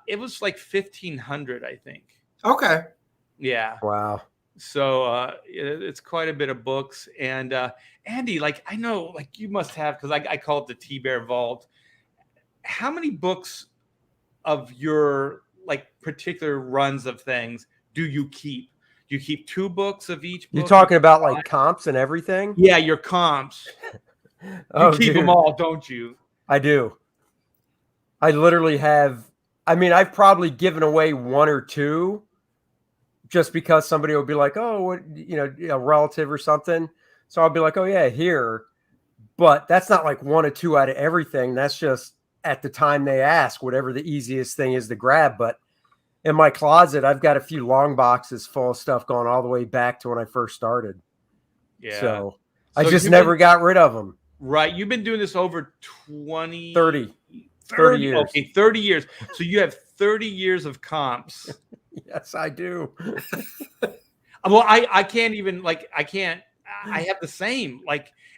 It was like 1,500, I think. Okay. Yeah. Wow. So it's quite a bit of books. And Andy, like, I know, like, you must have, because I call it the Thibert Vault. How many books of your like particular runs of things do you keep? Do you keep 2 books of each book? You're talking about like comps and everything? Yeah, your comps. You keep them all, don't you? I do. I literally have, I mean, I've probably given away 1 or 2 just because somebody will be like, oh, what, a relative or something. So I'll be like, oh yeah, here. but that's not like 1 or 2 out of everything. That's just at the time they ask, whatever the easiest thing is to grab. But in my closet, I've got a few long boxes full of stuff going all the way back to when I first started. Yeah. So I just never got rid of them. Right. You've been doing this over 20, 30 years. Okay, 30 years. So you have 30 years of comps. Yes, I do. Well, I can't even I have the same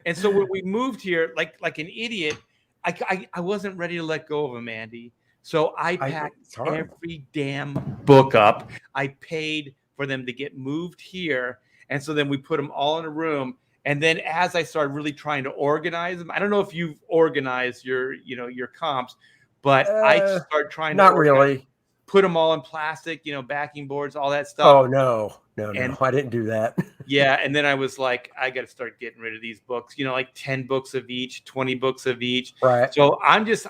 and so when we moved here, like an idiot, I wasn't ready to let go of them, Andy. So I packed every damn book up. I paid for them to get moved here. And so then we put them all in a room. And then as I started really trying to organize them, I don't know if you've organized your comps, but I started trying to really put them all in plastic, backing boards, all that stuff. Oh, no, I didn't do that. Yeah. And then I was like, I got to start getting rid of these books, like 10 books of each, 20 books of each. Right. So I'm just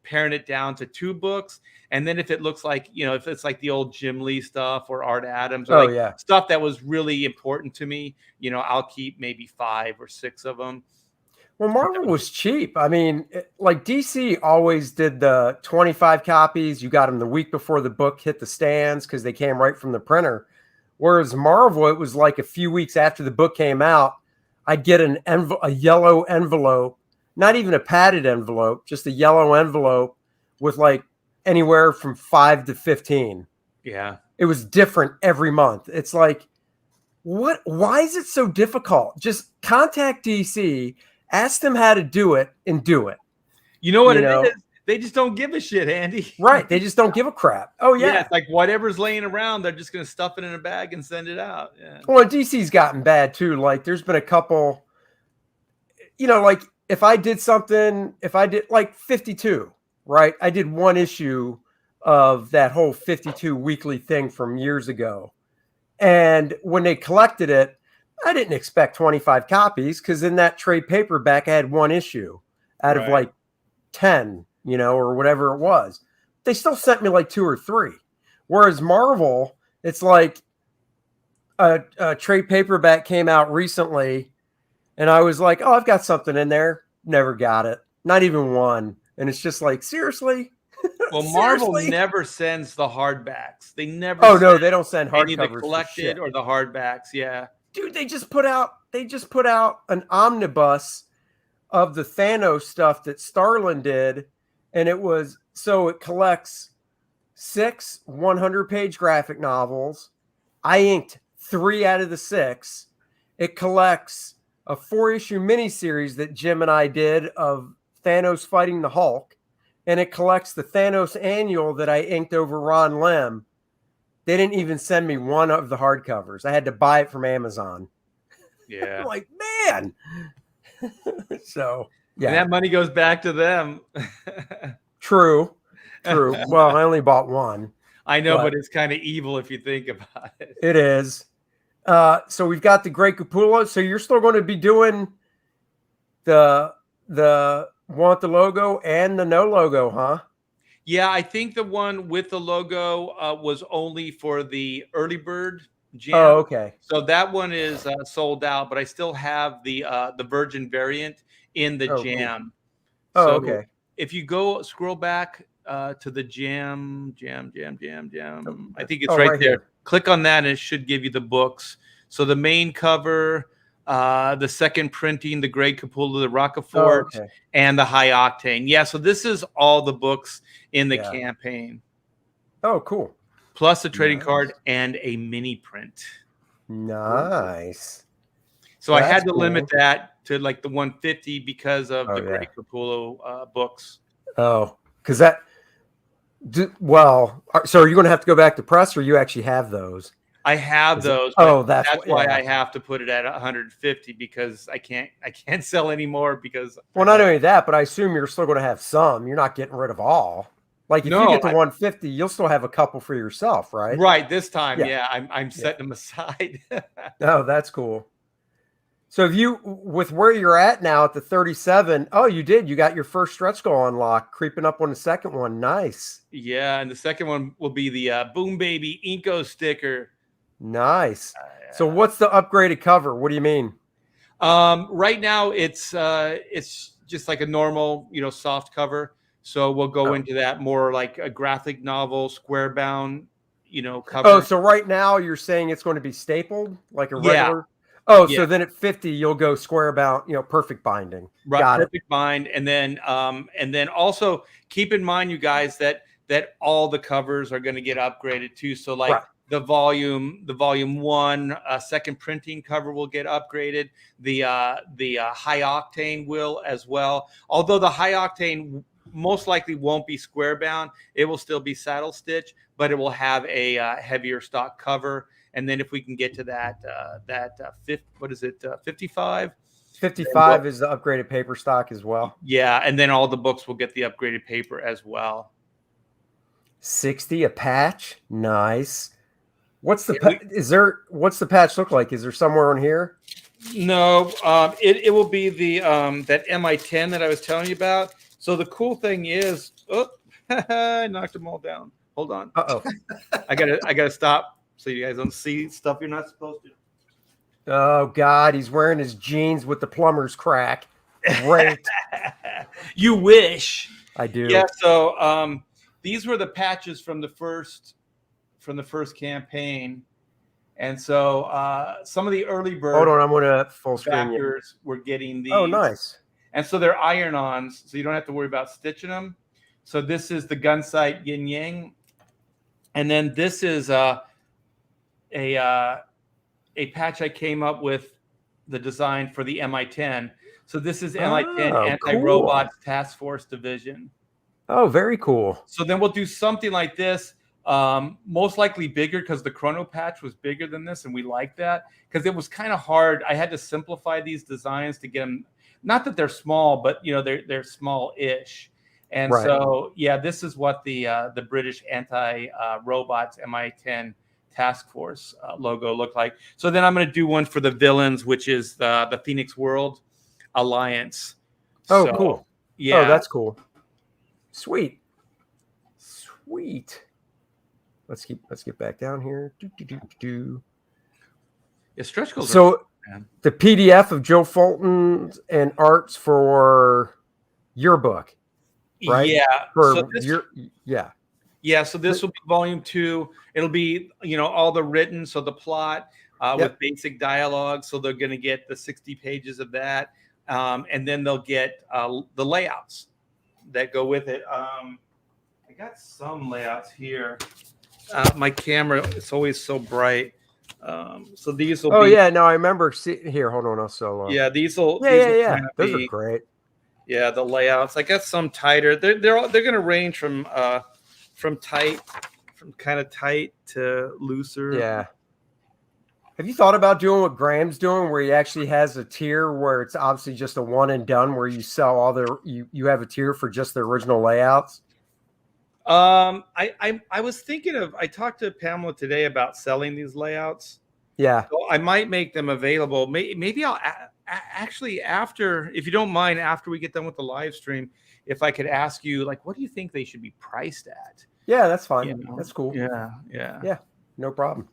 paring it down to 2 books. And then if it looks like, if it's like the old Jim Lee stuff or Art Adams or stuff that was really important to me, I'll keep maybe 5 or 6 of them. Well, Marvel was cheap. I mean, like DC always did the 25 copies. You got them the week before the book hit the stands because they came right from the printer. Whereas Marvel, it was like a few weeks after the book came out, I'd get a yellow envelope, not even a padded envelope, just a yellow envelope with like anywhere from 5 to 15. Yeah. It was different every month. It's like, why is it so difficult? Just contact DC, ask them how to do it and do it. You know what it is? They just don't give a shit, Andy. Right. They just don't give a crap. Oh, yeah. It's like whatever's laying around, they're just going to stuff it in a bag and send it out. Yeah. Well, DC's gotten bad, too. Like, there's been a couple, like if I did like 52, right? I did 1 issue of that whole 52 weekly thing from years ago. And when they collected it, I didn't expect 25 copies because in that trade paperback, I had 1 issue out of like 10, or whatever it was. They still sent me like 2 or 3. Whereas Marvel, it's like a trade paperback came out recently and I was like, oh, I've got something in there. Never got it. Not even 1. And it's just like, seriously? Well, Marvel never sends the hardbacks. They never. Oh, no, they don't send hardcovers. Any of the collected or the hardbacks. Yeah. Dude, they just put out an omnibus of the Thanos stuff that Starlin did. And it collects 6 100-page graphic novels. I inked 3 out of the 6. It collects a 4-issue miniseries that Jim and I did of Thanos fighting the Hulk. And it collects the Thanos annual that I inked over Ron Lim. They didn't even send me 1 of the hardcovers. I had to buy it from Amazon. Yeah. I'm like, man. So, yeah. And that money goes back to them. True. Well, I only bought 1. I know, but it's kind of evil if you think about it. It is. So we've got the Great Capullo. So you're still going to be doing the one with the logo and the no logo, huh? Yeah, I think the one with the logo was only for the early bird jam. Oh, okay. So that one is sold out, but I still have the virgin variant in the jam. Cool. So okay. If you scroll back to the jam, I think it's right there. Here. Click on that and it should give you the books. So the main cover, the second printing, the Great Capullo, the Rockefort, and the High Octane. Yeah, so this is all the books in the campaign. Oh, cool. Plus a trading card and a mini print. Nice. So I had to limit that to like the 150 because of the Great Capullo books. Oh, because so are you going to have to go back to press or you actually have those? I have those. That's why I have to put it at 150 because I can't sell anymore because. Well, not only that, but I assume you're still going to have some. You're not getting rid of all. Like if you get to 150, you'll still have a couple for yourself, right? Right. This time, I'm setting them aside. Oh, that's cool. So with where you're at now at the 37, you got your first stretch goal unlocked, creeping up on the second one. Nice. Yeah, and the second one will be the Boom Baby Inko sticker. Nice. So what's the upgraded cover? What do you mean? Right now it's just like a normal, soft cover. So we'll go into that more like a graphic novel, square bound, cover. Oh, so right now you're saying it's going to be stapled like a regular. Yeah. So then at 50 you'll go square bound, perfect binding. Right, Got perfect bind, and then also keep in mind, you guys, that all the covers are going to get upgraded too. So like Right. the volume 1 second printing cover will get upgraded. The high octane will as well. Although the high octane most likely won't be square bound, it will still be saddle stitch, but it will have a heavier stock cover. And then if we can get to that 55. 55 is the upgraded paper stock as well. Yeah, and then all the books will get the upgraded paper as well. 60 a patch. Nice. What's the patch look like? Is there somewhere on here? No, it will be the that MI10 that I was telling you about. So the cool thing is, I knocked them all down. Hold on. I gotta stop so you guys don't see stuff you're not supposed to. Oh God, he's wearing his jeans with the plumber's crack. Great. You wish. I do. Yeah. So these were the patches from the first campaign, and so some of the early bird. Hold on, I'm gonna full screen. Backers were getting these. Oh, nice. And so they're iron-ons, so you don't have to worry about stitching them. So this is the Gunsight Yin Yang, and then this is a patch I came up with the design for the MI10. So this is MI10 Anti-Robots Task Force Division. Oh, very cool. So then we'll do something like this, most likely bigger because the Chrono patch was bigger than this, and we like that because it was kind of hard. I had to simplify these designs to get them. Not that they're small, but they're small-ish. And so this is what the British Anti-Robots MI10 Task Force logo look like. So then I'm going to do one for the villains, which is the Phoenix World Alliance. Oh, so, cool. Yeah. Oh, that's cool. Sweet. Let's get back down here. Yeah, stretch goals. So the PDF of Joe Fulton's and arts for your book, right? Yeah. Yeah, so this will be volume 2. It'll be, all the written, so the plot with basic dialogue. So they're going to get the 60 pages of that, and then they'll get the layouts that go with it. I got some layouts here. My camera, it's always so bright. So these will. Oh yeah, no, I remember. Here, hold on, I'll solo. Yeah, these will. Yeah. Those are great. Yeah, the layouts. I got some tighter. They're going to range from kind of tight to looser. Yeah. Have you thought about doing what Graham's doing, where he actually has a tier where it's obviously just a one and done, where you sell all you have a tier for just the original layouts? I was thinking I talked to Pamela today about selling these layouts. Yeah. So I might make them available. Maybe I'll actually, after, if you don't mind, after we get done with the live stream, if I could ask you, like, what do you think they should be priced at? Yeah, that's fine. That's cool. Yeah. No problem.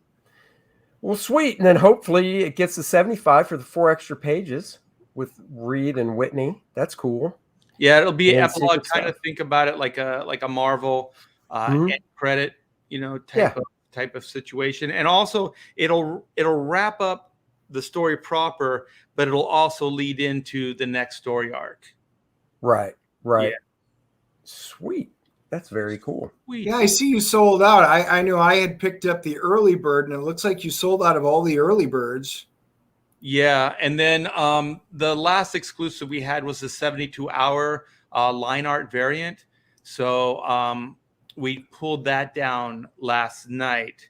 Well, sweet. And then hopefully it gets to 75 for the 4 extra pages with Reed and Whitney. That's cool. Yeah, it'll be epilogue. Kind of think about it like a Marvel end credit, type of situation. And also it'll wrap up the story proper, but it'll also lead into the next story arc. Right. Yeah. Sweet. That's very cool. Yeah, I see you sold out. I knew I had picked up the early bird, and it looks like you sold out of all the early birds. Yeah, and then the last exclusive we had was the 72-hour line art variant. So we pulled that down last night.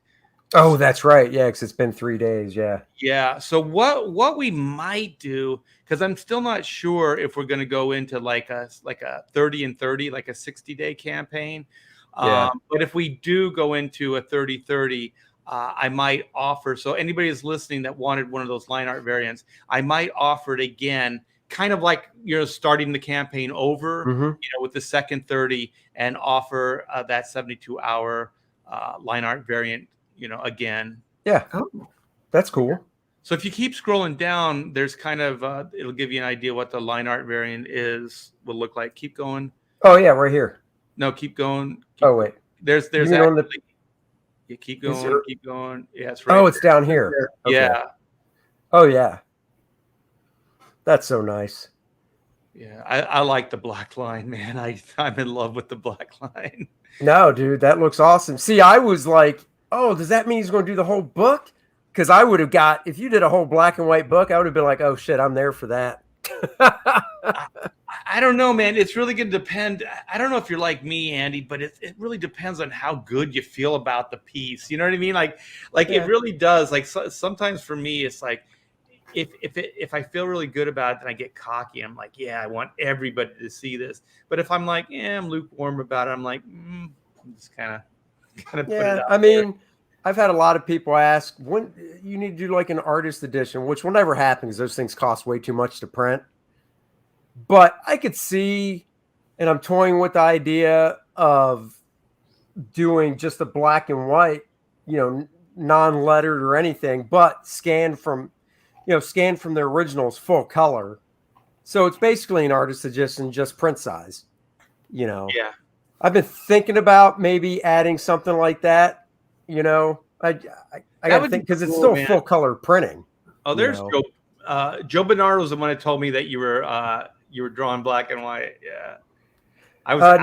Oh, that's right. Yeah, because it's been 3 days. Yeah. Yeah. So what we might do, because I'm still not sure if we're going to go into like a 30 and 30, like a 60-day campaign. Yeah. But if we do go into a 30-30, I might offer. So anybody who's listening that wanted one of those line art variants, I might offer it again, kind of like starting the campaign over, with the second 30, and offer that 72-hour line art variant. Again. Yeah. That's cool. So if you keep scrolling down, there's kind of it'll give you an idea what the line art variant will look like. Keep going. Oh yeah, right here. No, keep going. Oh wait, there's you mean on the... You keep going, keep going. Yeah, it's right. Oh, it's down here. Okay. Yeah. Oh yeah, that's so nice. Yeah, I like the black line, man. I'm in love with the black line. No, dude, that looks awesome. See, I was like, oh, does that mean he's going to do the whole book? Because I would have if you did a whole black and white book, I would have been like, oh shit, I'm there for that. I don't know, man. It's really going to depend. I don't know if you're like me, Andy, but it really depends on how good you feel about the piece. You know what I mean? Like yeah. It really does. Like sometimes for me, it's like, if I feel really good about it, then I get cocky. I'm like, yeah, I want everybody to see this. But if I'm like, yeah, I'm lukewarm about it, I'm like, I'm just kind of yeah. Put it out I mean, I've had a lot of people ask when you need to do like an artist edition, which will never happen because those things cost way too much to print. But I could see, and I'm toying with the idea of doing just a black and white, non-lettered or anything, but scanned from the originals full color. So it's basically an artist edition, just print size, Yeah. I've been thinking about maybe adding something like that. I got to think because it's still full color printing. Oh, there's Joe Bernard was the one that told me that you were drawing black and white. Yeah.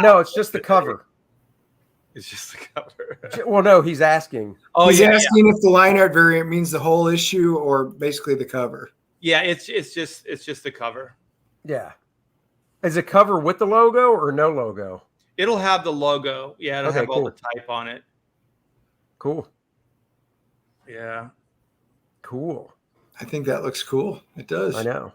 No, it's just the cover. It's just the cover. Well, no, he's asking. Oh, he's asking if the line art variant means the whole issue or basically the cover. Yeah, it's just the cover. Yeah. Is it cover with the logo or no logo? It'll have the logo. Yeah, it'll have all the type on it. Cool. Yeah. Cool. I think that looks cool. It does. I know.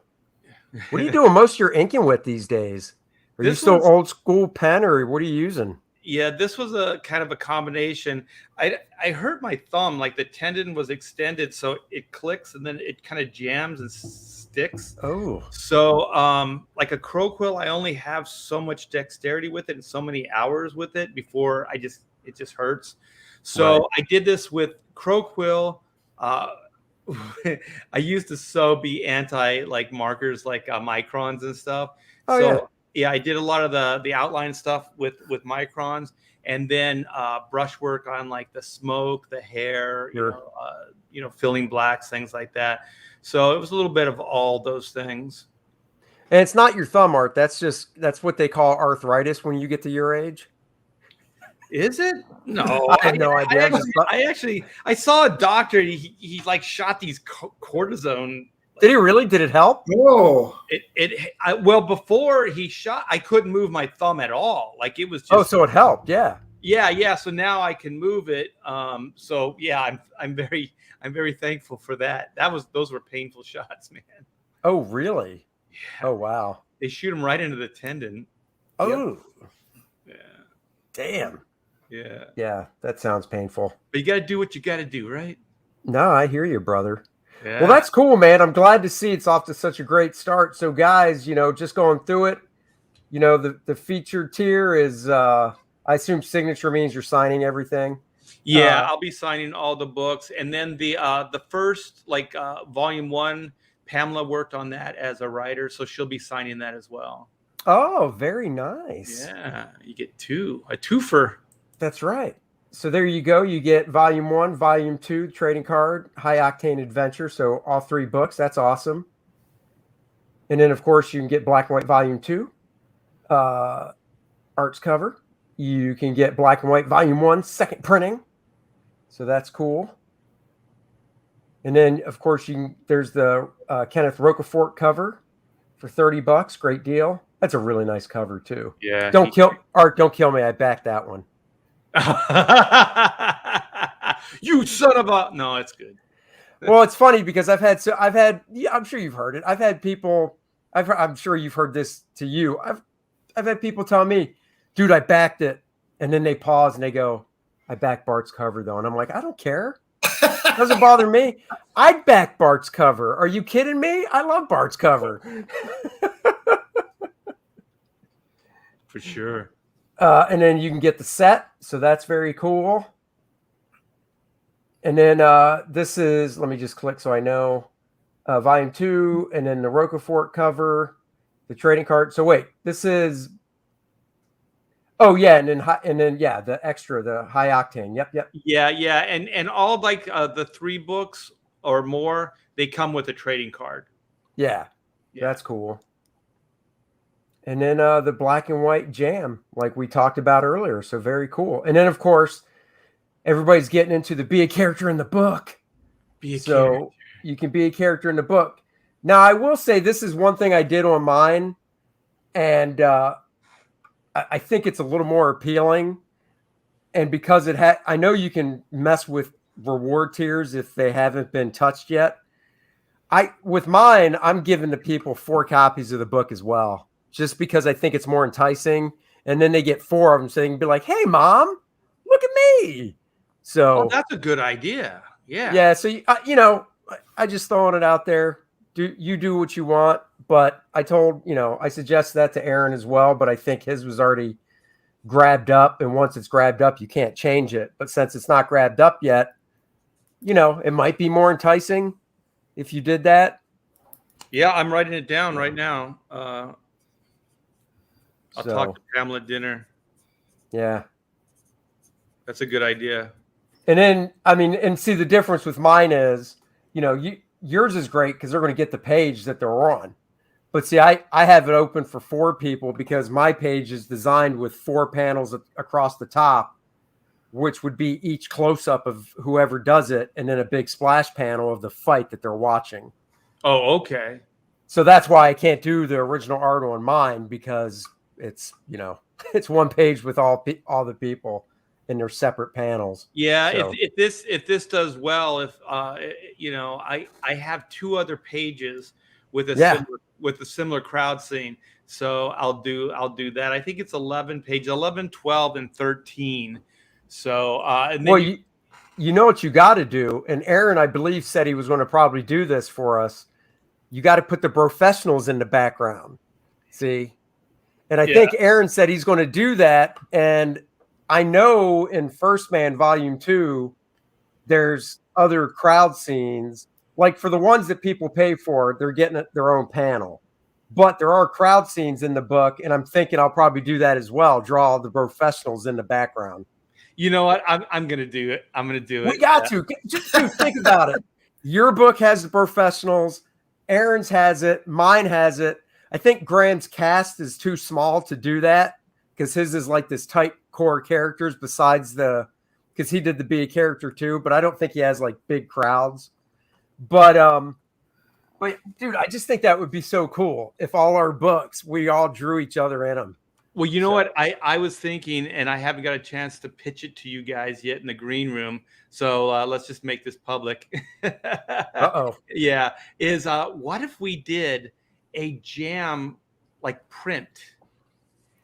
What are you doing most of your inking with these days? Are you still old school pen or what are you using? Yeah, this was a kind of a combination. I hurt my thumb, like the tendon was extended, so it clicks and then it kind of jams and sticks. Oh. So like a crow quill, I only have so much dexterity with it and so many hours with it before it just hurts. So I did this with crow quill. I used to sew be anti like markers like microns and stuff. Oh, so yeah, I did a lot of the outline stuff with microns, and then brushwork on like the smoke, the hair, filling blacks, things like that. So it was a little bit of all those things. And it's not your thumb art. That's what they call arthritis when you get to your age. Is it? No, I have no idea. I saw a doctor. He like shot these cortisone. Did he really? Did it help? Oh, well, before he shot, I couldn't move my thumb at all. Like it was just. Oh, so it helped. Yeah. Yeah. So now I can move it. So yeah, I'm very thankful for that. Those were painful shots, man. Oh, really? Yeah. Oh, wow. They shoot him right into the tendon. Oh. Yep. Yeah. Damn. Yeah. Yeah, that sounds painful. But you got to do what you got to do, right? No, I hear you, brother. Yeah. Well, that's cool, man. I'm glad to see it's off to such a great start. So, guys, just going through it, the featured tier is, I assume signature means you're signing everything. Yeah, I'll be signing all the books. And then the first, like, volume 1, Pamela worked on that as a writer, so she'll be signing that as well. Oh, very nice. Yeah, you get a twofer. That's right. So there you go. You get volume 1, volume 2, trading card, high octane adventure. So all 3 books. That's awesome. And then, of course, you can get black and white volume 2, arts cover. You can get black and white volume 1, second printing. So that's cool. And then, of course, there's the Kenneth Roquefort cover for $30. Great deal. That's a really nice cover too. Yeah. Don't kill me. I backed that one. You son of a... No, it's good. Well, it's funny because I'm sure you've heard it. I've had people, I'm sure you've heard this to you. I've had people tell me, dude, I backed it. And then they pause and they go, I backed Bart's cover though. And I'm like, I don't care. It doesn't bother me. I'd back Bart's cover. Are you kidding me? I love Bart's cover. For sure. And then you can get the set. So that's very cool. And then this is, let me just click so I know. Volume 2, and then the Roquefort cover, the trading card. So wait, this is. Oh yeah, and then the extra, the high octane. Yep. Yeah, and all like the 3 books or more, they come with a trading card. Yeah, that's cool. And then the black and white jam, like we talked about earlier. So very cool. And then of course, everybody's getting into the be a character in the book. So you can be a character in the book. Now I will say this is one thing I did on mine, and I think it's a little more appealing. And because I know you can mess with reward tiers if they haven't been touched yet. With mine, I'm giving the people 4 copies of the book as well, just because I think it's more enticing. And then they get 4 of them, so they can be like, "Hey, Mom, look at me." So that's a good idea. Yeah. Yeah. So I just throwing it out there. Do what you want, but I suggest that to Aaron as well. But I think his was already grabbed up, and once it's grabbed up, you can't change it. But since it's not grabbed up yet, it might be more enticing if you did that. Yeah, I'm writing it down right now. I'll talk to Pamela at dinner. Yeah. That's a good idea. And then, and see the difference with mine is, yours is great because they're going to get the page that they're on. But see, I have it open for 4 people because my page is designed with 4 panels across the top, which would be each close-up of whoever does it, and then a big splash panel of the fight that they're watching. Oh, okay. So that's why I can't do the original art on mine, because it's, it's one page with all the people in their separate panels. Yeah, so. if this does well, I have 2 other pages with a similar crowd scene. So I'll do that. I think it's 11 pages, 11, 12, and 13. So and then you know what you got to do, and Aaron, I believe, said he was going to probably do this for us. You got to put the professionals in the background. See? And I think Aaron said he's going to do that. And I know in First Man Volume 2, there's other crowd scenes. Like for the ones that people pay for, they're getting their own panel. But there are crowd scenes in the book, and I'm thinking I'll probably do that as well. Draw the professionals in the background. You know what? I'm going to do it. I'm going to do it. We got to. Just think about it. Your book has the professionals. Aaron's has it. Mine has it. I think Graham's cast is too small to do that because his is like this tight core characters because he did the be a character too, but I don't think he has like big crowds. But dude, I just think that would be so cool if all our books, we all drew each other in them. Well, you know what? I was thinking, and I haven't got a chance to pitch it to you guys yet in the green room. So let's just make this public. Uh-oh. Yeah. What if we did a jam like print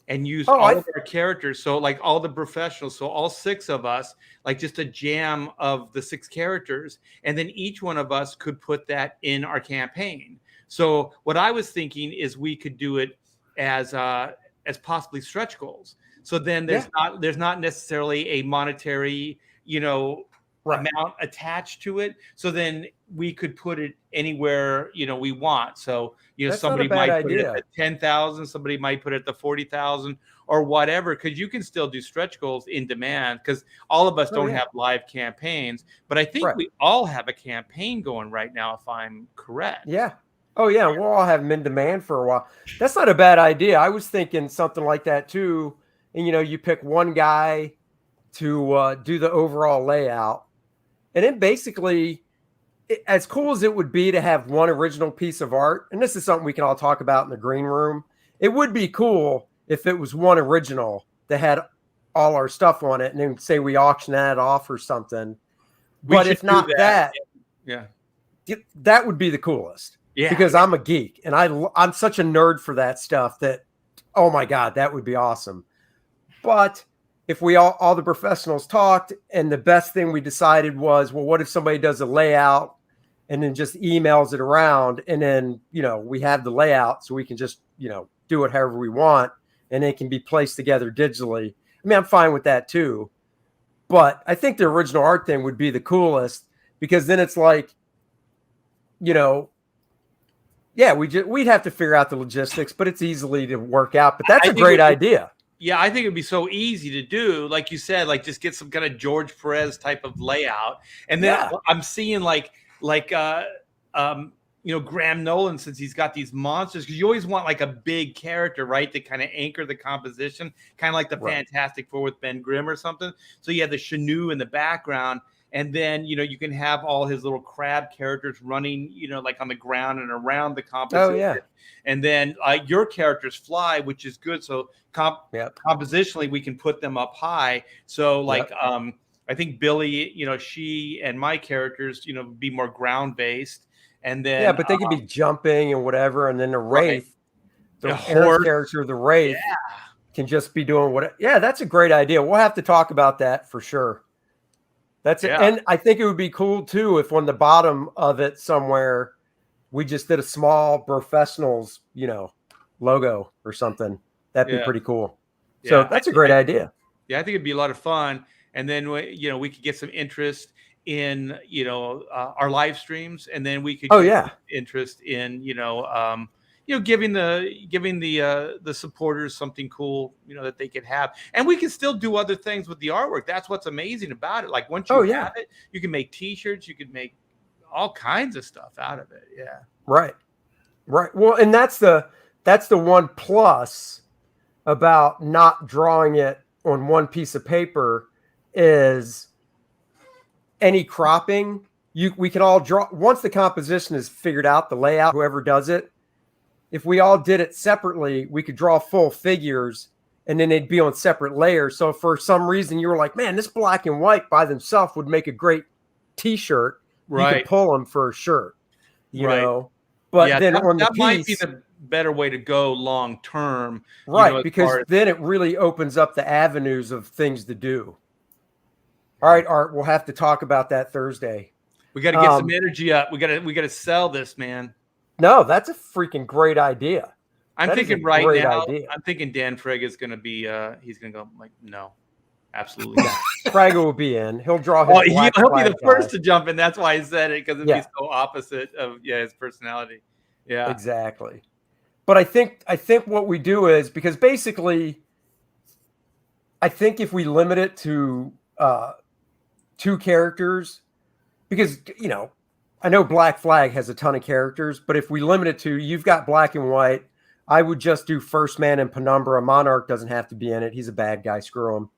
and use all of our characters? So like all the professionals, so all 6 of us, like just a jam of the 6 characters. And then each one of us could put that in our campaign. So what I was thinking is we could do it as possibly stretch goals. So then there's not necessarily a monetary, amount attached to it. So then we could put it anywhere, we want. So, That's somebody might put it at 10,000, somebody might put it at the 40,000 or whatever, because you can still do stretch goals in demand because all of us don't have live campaigns. But I think we all have a campaign going right now, if I'm correct. Yeah. Oh, yeah. We'll all have them in demand for a while. That's not a bad idea. I was thinking something like that, too. And, you pick one guy to do the overall layout. And then basically, as cool as it would be to have one original piece of art, and this is something we can all talk about in the green room, it would be cool if it was one original that had all our stuff on it, and then say we auction that off or something. But if not that, that would be the coolest. Yeah, because I'm a geek and I'm such a nerd for that stuff that, oh my God, that would be awesome. But if we all the professionals talked, and the best thing we decided was, well, what if somebody does a layout and then just emails it around, and then, we have the layout so we can just, do it however we want, and it can be placed together digitally. I mean, I'm fine with that too. But I think the original art thing would be the coolest, because then it's like, Yeah, we'd have to figure out the logistics, but it's easily to work out. But that's a great idea. Yeah, I think it'd be so easy to do, like you said, like just get some kind of George Perez type of layout, and then I'm seeing Graham Nolan, since he's got these monsters, because you always want like a big character, right, to kind of anchor the composition, kind of like the Fantastic Four with Ben Grimm or something. So you have the Shanu in the background. And then, you can have all his little crab characters running, like on the ground and around the composition. Oh, yeah. And then your characters fly, which is good. So compositionally, we can put them up high. So I think Billy, she and my characters, be more ground based. And then but they could be jumping and whatever. And then the Wraith, the character, the Wraith, can just be doing what. Yeah, that's a great idea. We'll have to talk about that for sure. That's it. And I think it would be cool too if on the bottom of it somewhere we just did a small professionals, logo or something. That'd be pretty cool. So that's a great idea. Yeah, I think it'd be a lot of fun. And then we could get some interest in our live streams, and then we could get interest in giving the supporters something cool, that they could have. And we can still do other things with the artwork. That's what's amazing about it. Like once you have it, you can make t-shirts, you can make all kinds of stuff out of it. Yeah. Right. Well, and that's the one plus about not drawing it on one piece of paper is any cropping. We can all draw once the composition is figured out, the layout, whoever does it. If we all did it separately, we could draw full figures and then they'd be on separate layers. So if for some reason you were like, man, this black and white by themselves would make a great t-shirt. You could pull them for a shirt, you know, but then on the piece, might be the better way to go long term. Right. Because then it really opens up the avenues of things to do. All right, Art, we'll have to talk about that Thursday. We got to get some energy up. We got to sell this, man. No, that's a freaking great idea. I'm thinking right now. I'm thinking Dan Frege is going to be. He's going to go like, no, absolutely not. Frege will be in. He'll draw. His he'll be the first to jump in. That's why I said it, because it'd be so opposite of his personality. Yeah, exactly. But I think what we do is, because basically, I think if we limit it to 2 characters, because I know Black Flag has a ton of characters, but if we limit it to, you've got black and white, I would just do First Man and Penumbra. Monarch doesn't have to be in it. He's a bad guy. Screw him.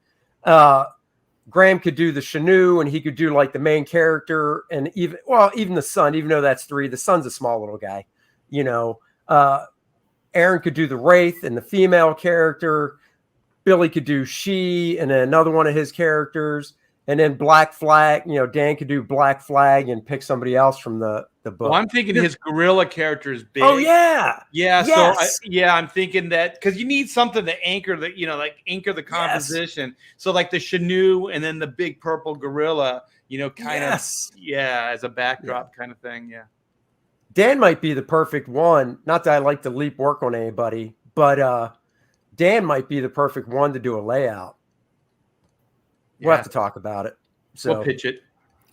Graham could do the Shanu, and he could do like the main character, and even the Sun, even though that's 3, the Sun's a small little guy, Aaron could do the Wraith and the female character. Billy could do she, and then another one of his characters. And then Black Flag, Dan could do Black Flag and pick somebody else from the book. Well, I'm thinking his gorilla character is big. Oh yeah, yeah. Yes. So I'm thinking that because you need something to anchor the anchor the composition. Yes. So like the Shanu and then the big purple gorilla, kind of as a backdrop kind of thing. Yeah. Dan might be the perfect one. Not that I like to leap work on anybody, but Dan might be the perfect one to do a layout. We'll have to talk about it. So we'll pitch it.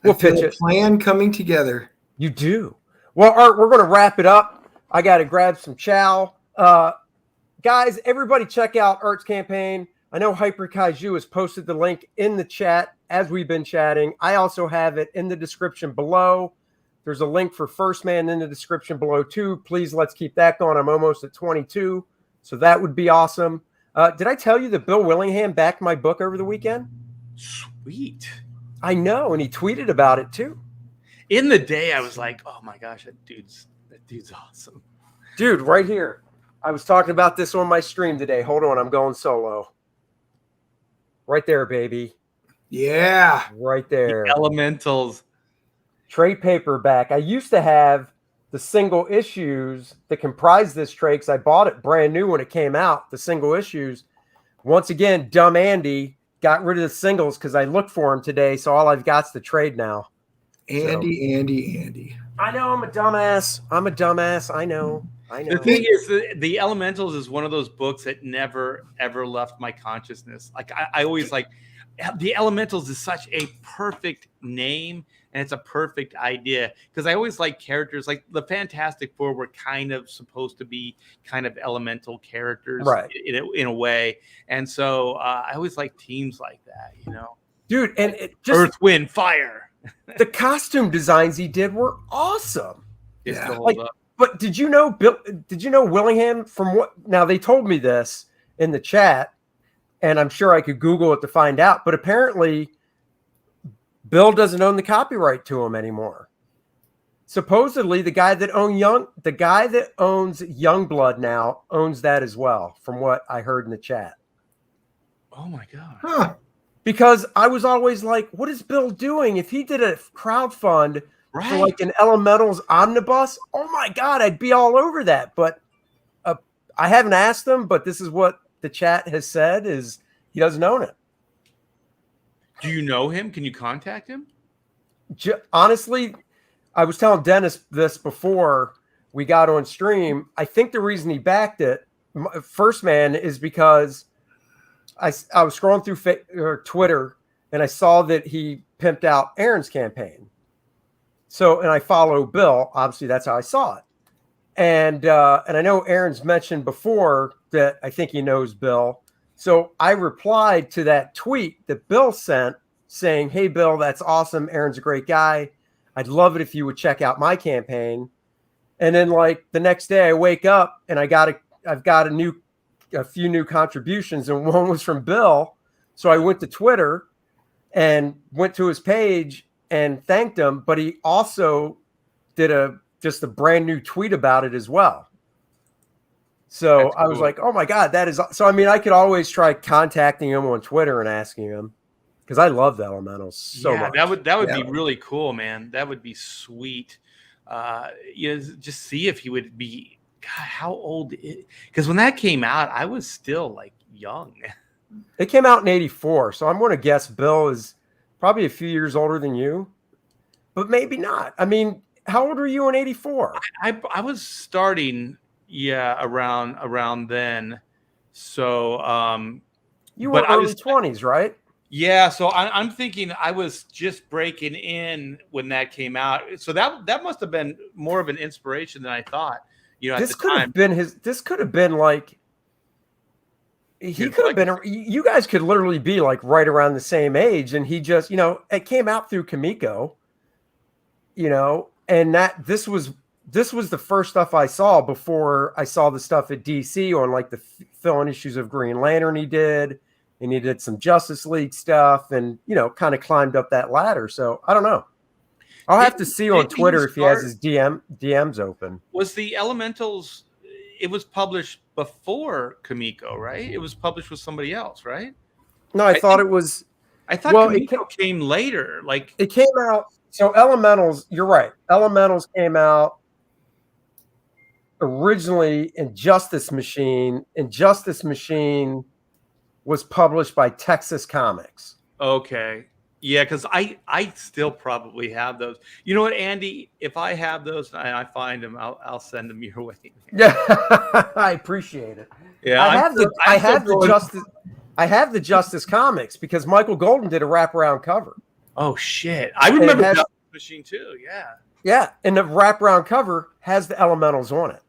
We'll pitch it. Plan coming together. You do. Well, Art, we're going to wrap it up. I got to grab some chow. Guys, everybody check out Art's campaign. I know Hyper Kaiju has posted the link in the chat as we've been chatting. I also have it in the description below. There's a link for First Man in the description below too. Please, let's keep that going. I'm almost at 22, so that would be awesome. Did I tell you that Bill Willingham backed my book over the weekend? Sweet. I know, and he tweeted about it too. In the day, I was like, "Oh my gosh, that dude's awesome." Dude, right here. I was talking about this on my stream today. Hold on, I'm going solo. Right there, baby. Yeah. Right there. The Elementals. Trade paperback. I used to have the single issues that comprise this trade because I bought it brand new when it came out, the single issues. Once again, dumb Andy got rid of the singles because I looked for him today, so all I've got's the trade now. Andy. I know I'm a dumbass. I know. The thing is, the Elementals is one of those books that never, ever left my consciousness. Like I always like, the Elementals is such a perfect name and it's a perfect idea because I always like characters like the Fantastic Four were kind of supposed to be kind of elemental characters, right? In a way, and so I always like teams like that, dude. And it just Earth, Wind, Fire. The costume designs he did were awesome. Yeah. But did you know Bill? Did you know Willingham? From what? Now they told me this in the chat, and I'm sure I could Google it to find out. But apparently, Bill doesn't own the copyright to him anymore. Supposedly, the guy that owns Youngblood now owns that as well. From what I heard in the chat. Oh my god! Huh. Because I was always like, what is Bill doing? If he did a crowdfund for like an Elementals omnibus, oh my God, I'd be all over that. But I haven't asked him, but this is what the chat has said is he doesn't own it. Do you know him? Can you contact him? Honestly, I was telling Dennis this before we got on stream. I think the reason he backed it, First Man, is because I was scrolling through Twitter and I saw that he pimped out Aaron's campaign. So, and I follow Bill. Obviously, that's how I saw it. And I know Aaron's mentioned before that I think he knows Bill. So I replied to that tweet that Bill sent saying, "Hey, Bill, that's awesome. Aaron's a great guy. I'd love it if you would check out my campaign." And then like the next day I wake up and I've got a few new contributions, and one was from Bill. So I went to Twitter and went to his page and thanked him, but he also did just a brand new tweet about it as well. So That's I was like, oh my God, that is so. I mean, I could always try contacting him on Twitter and asking him because I love the Elementals so much. That would be really cool, man. That would be sweet. Just see if he would be. God, how old? Because when that came out, I was still like young. It came out in '84, so I'm going to guess Bill is probably a few years older than you, but maybe not. I mean, how old were you in '84? I was starting, around then. So, you were early 20s, right? Yeah, so I'm thinking I was just breaking in when that came out. So that must have been more of an inspiration than I thought. This could have been This could have been like. He could have been. You guys could literally be like right around the same age, and he just, it came out through Kamiko. And this was the first stuff I saw before I saw the stuff at DC on like the fill-in issues of Green Lantern he did. And he did some Justice League stuff and, kind of climbed up that ladder. So I don't know. I'll have to see on Twitter if he has his DMs open. Was the Elementals, it was published before Kamiko, right? It was published with somebody else, right? No, I thought Kamiko came later. Like it came out. So Elementals, you're right. Elementals came out originally in Justice Machine, and Justice Machine was published by Texas Comics. Okay. Yeah, because I still probably have those. You know what, Andy? If I have those and I find them, I'll send them your way. Yeah, I appreciate it. Yeah, I have the Justice Comics because Michael Golden did a wraparound cover. Oh shit! I remember Justice Machine too. Yeah. Yeah, and the wraparound cover has the Elementals on it.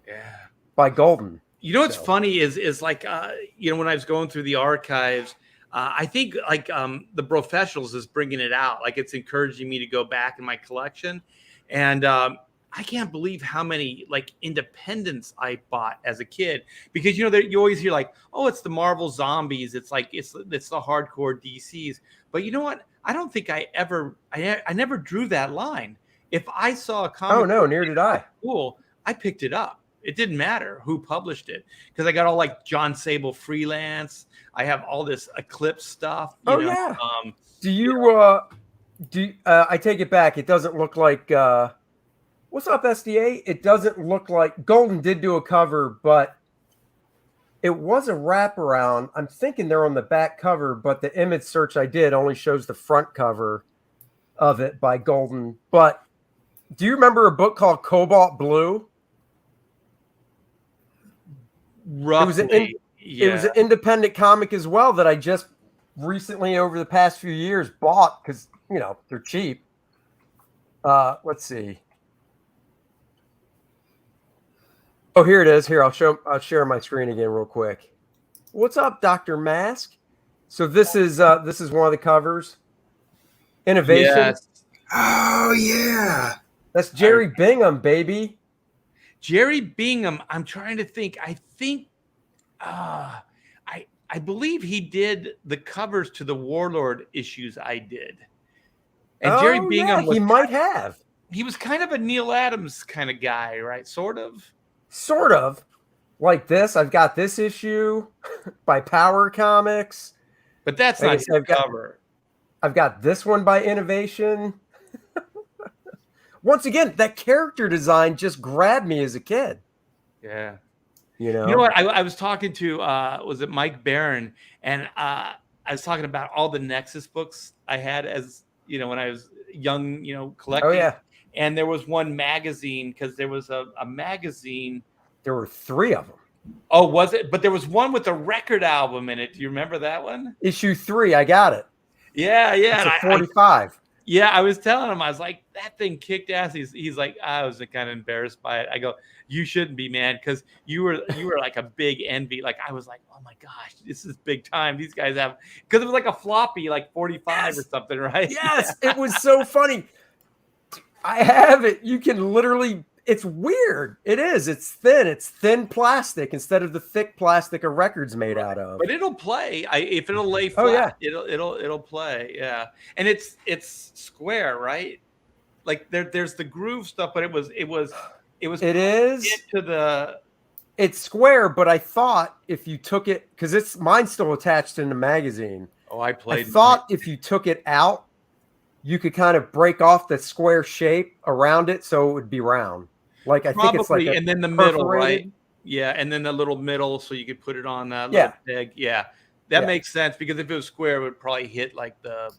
Yeah. By Golden. You know what's funny is like when I was going through the archives, I think like the Professionals is bringing it out. Like it's encouraging me to go back in my collection, and I can't believe how many like independents I bought as a kid because you always hear like, oh, it's the Marvel Zombies. It's like it's the hardcore DCs. But you know what? I don't think I never drew that line. If I saw a comic, oh no, neither did I. Cool, I picked it up. It didn't matter who published it because I got all like John Sable freelance. I have all this Eclipse stuff. Yeah. Do you? I take it back. It doesn't look like. What's up, SDA? It doesn't look like Golden did do a cover, but it was a wraparound. I'm thinking they're on the back cover, but the image search I did only shows the front cover of it by Golden. But do you remember a book called Cobalt Blue? Roughly, it was an independent comic as well that I just recently over the past few years bought because they're cheap. Let's see. Oh, here it is. Here, I'll share my screen again real quick. What's up, Dr. Mask? So this is one of the covers. Innovation. Yes. Oh yeah. That's Jerry Bingham, baby. Jerry Bingham. I'm trying to think. I think I believe he did the covers to the Warlord issues I did. And Jerry Bingham he might have. He was kind of a Neil Adams kind of guy, right? Sort of. Like this. I've got this issue by Power Comics. But that's not his cover. I've got this one by Innovation. Once again, that character design just grabbed me as a kid. Yeah. You know what? I was talking to, was it Mike Barron? And I was talking about all the Nexus books I had as, when I was young, collecting. Oh, yeah. And there was one magazine, because there was a magazine. There were 3 of them. Oh, was it? But there was one with a record album in it. Do you remember that one? Issue 3, I got it. Yeah. It's a 45. I was telling him, I was like, that thing kicked ass. He's like, I was kind of embarrassed by it. I go, you shouldn't be, man, because you were like a big envy. Like, I was like, oh my gosh, this is big time. These guys have, because it was like a floppy, like 45 or something, right? Yes, it was so funny. I have it. You can literally, it's weird. It is. It's thin. It's thin plastic instead of the thick plastic a record's made out of. But it'll play. If it'll lay flat, it'll play. Yeah, and it's square, right? Like there's the groove stuff, but it is. It's square, but I thought if you took it, because mine's still attached in the magazine. Oh, I thought if you took it out, you could kind of break off the square shape around it, so it would be round. Like I think it's like, and then the middle, right? Yeah, and then the little middle, so you could put it on that little peg. Yeah, that makes sense, because if it was square, it would probably hit like the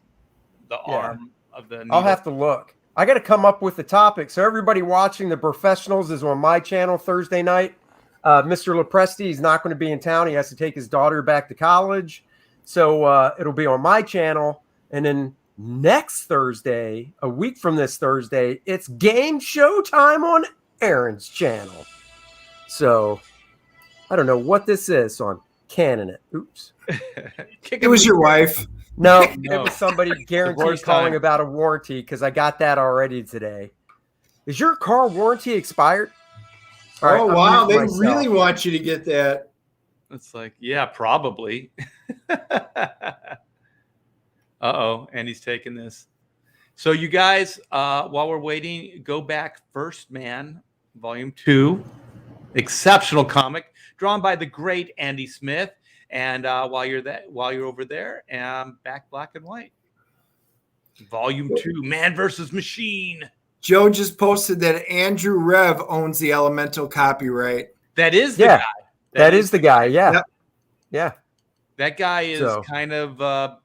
arm of the needle. I'll have to look. I got to come up with the topic. So everybody watching The Professionals is on my channel Thursday night. Mr. Lopresti, he's not going to be in town. He has to take his daughter back to college. So it'll be on my channel. And then next Thursday, a week from this Thursday, it's game show time on Aaron's channel. So I don't know what this is, so I'm canning it. Oops. It was your wife. No, it was somebody guaranteed calling about a warranty, because I got that already today. Is your car warranty expired? All right, wow. They really want you to get that. It's like, yeah, probably. Uh-oh, and he's taking this. So you guys, while we're waiting, go back. First Man, Volume 2. Exceptional comic, drawn by the great Andy Smith. And while you're over there, back black and white. Volume 2, Man versus Machine. Joe just posted that Andrew Rev owns the Elemental copyright. That is the guy. That is the guy. Yeah. Yep. Yeah. That guy is kind of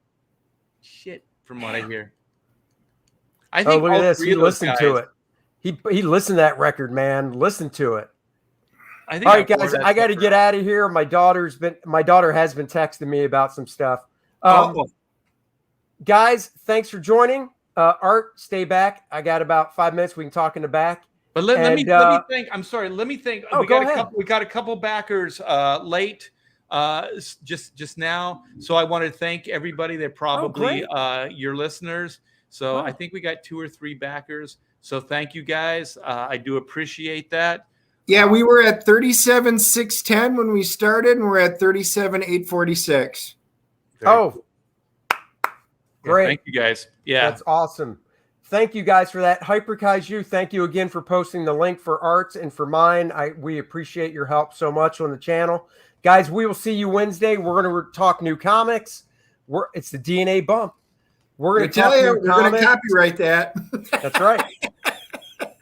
shit, from what I hear. I think look at this. He listened to it. He listened to that record, man. Listen to it. I think all right, guys, I got to get out of here. My daughter has been texting me about some stuff. Guys, thanks for joining. Art, stay back. I got about 5 minutes. We can talk in the back. But let me think. I'm sorry. Let me think. Oh, go ahead. We got a couple backers late just now. So I want to thank everybody. They're probably your listeners. So I think we got 2 or 3 backers. So thank you guys. I do appreciate that. Yeah, we were at 37,610 when we started, and we're at 37,846. Oh, great. Yeah, thank you guys. Yeah. That's awesome. Thank you guys for that. Hyperkaiju, thank you again for posting the link for Art's and for mine. We appreciate your help so much on the channel. Guys, we will see you Wednesday. We're going to talk new comics. It's the DNA bump. We're going to tell you, we're going to copyright that. That's right.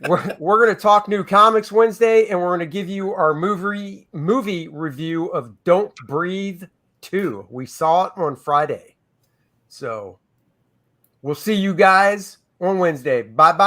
We're going to talk new comics Wednesday, and we're going to give you our movie review of Don't Breathe 2. We saw it on Friday. So we'll see you guys on Wednesday. Bye-bye.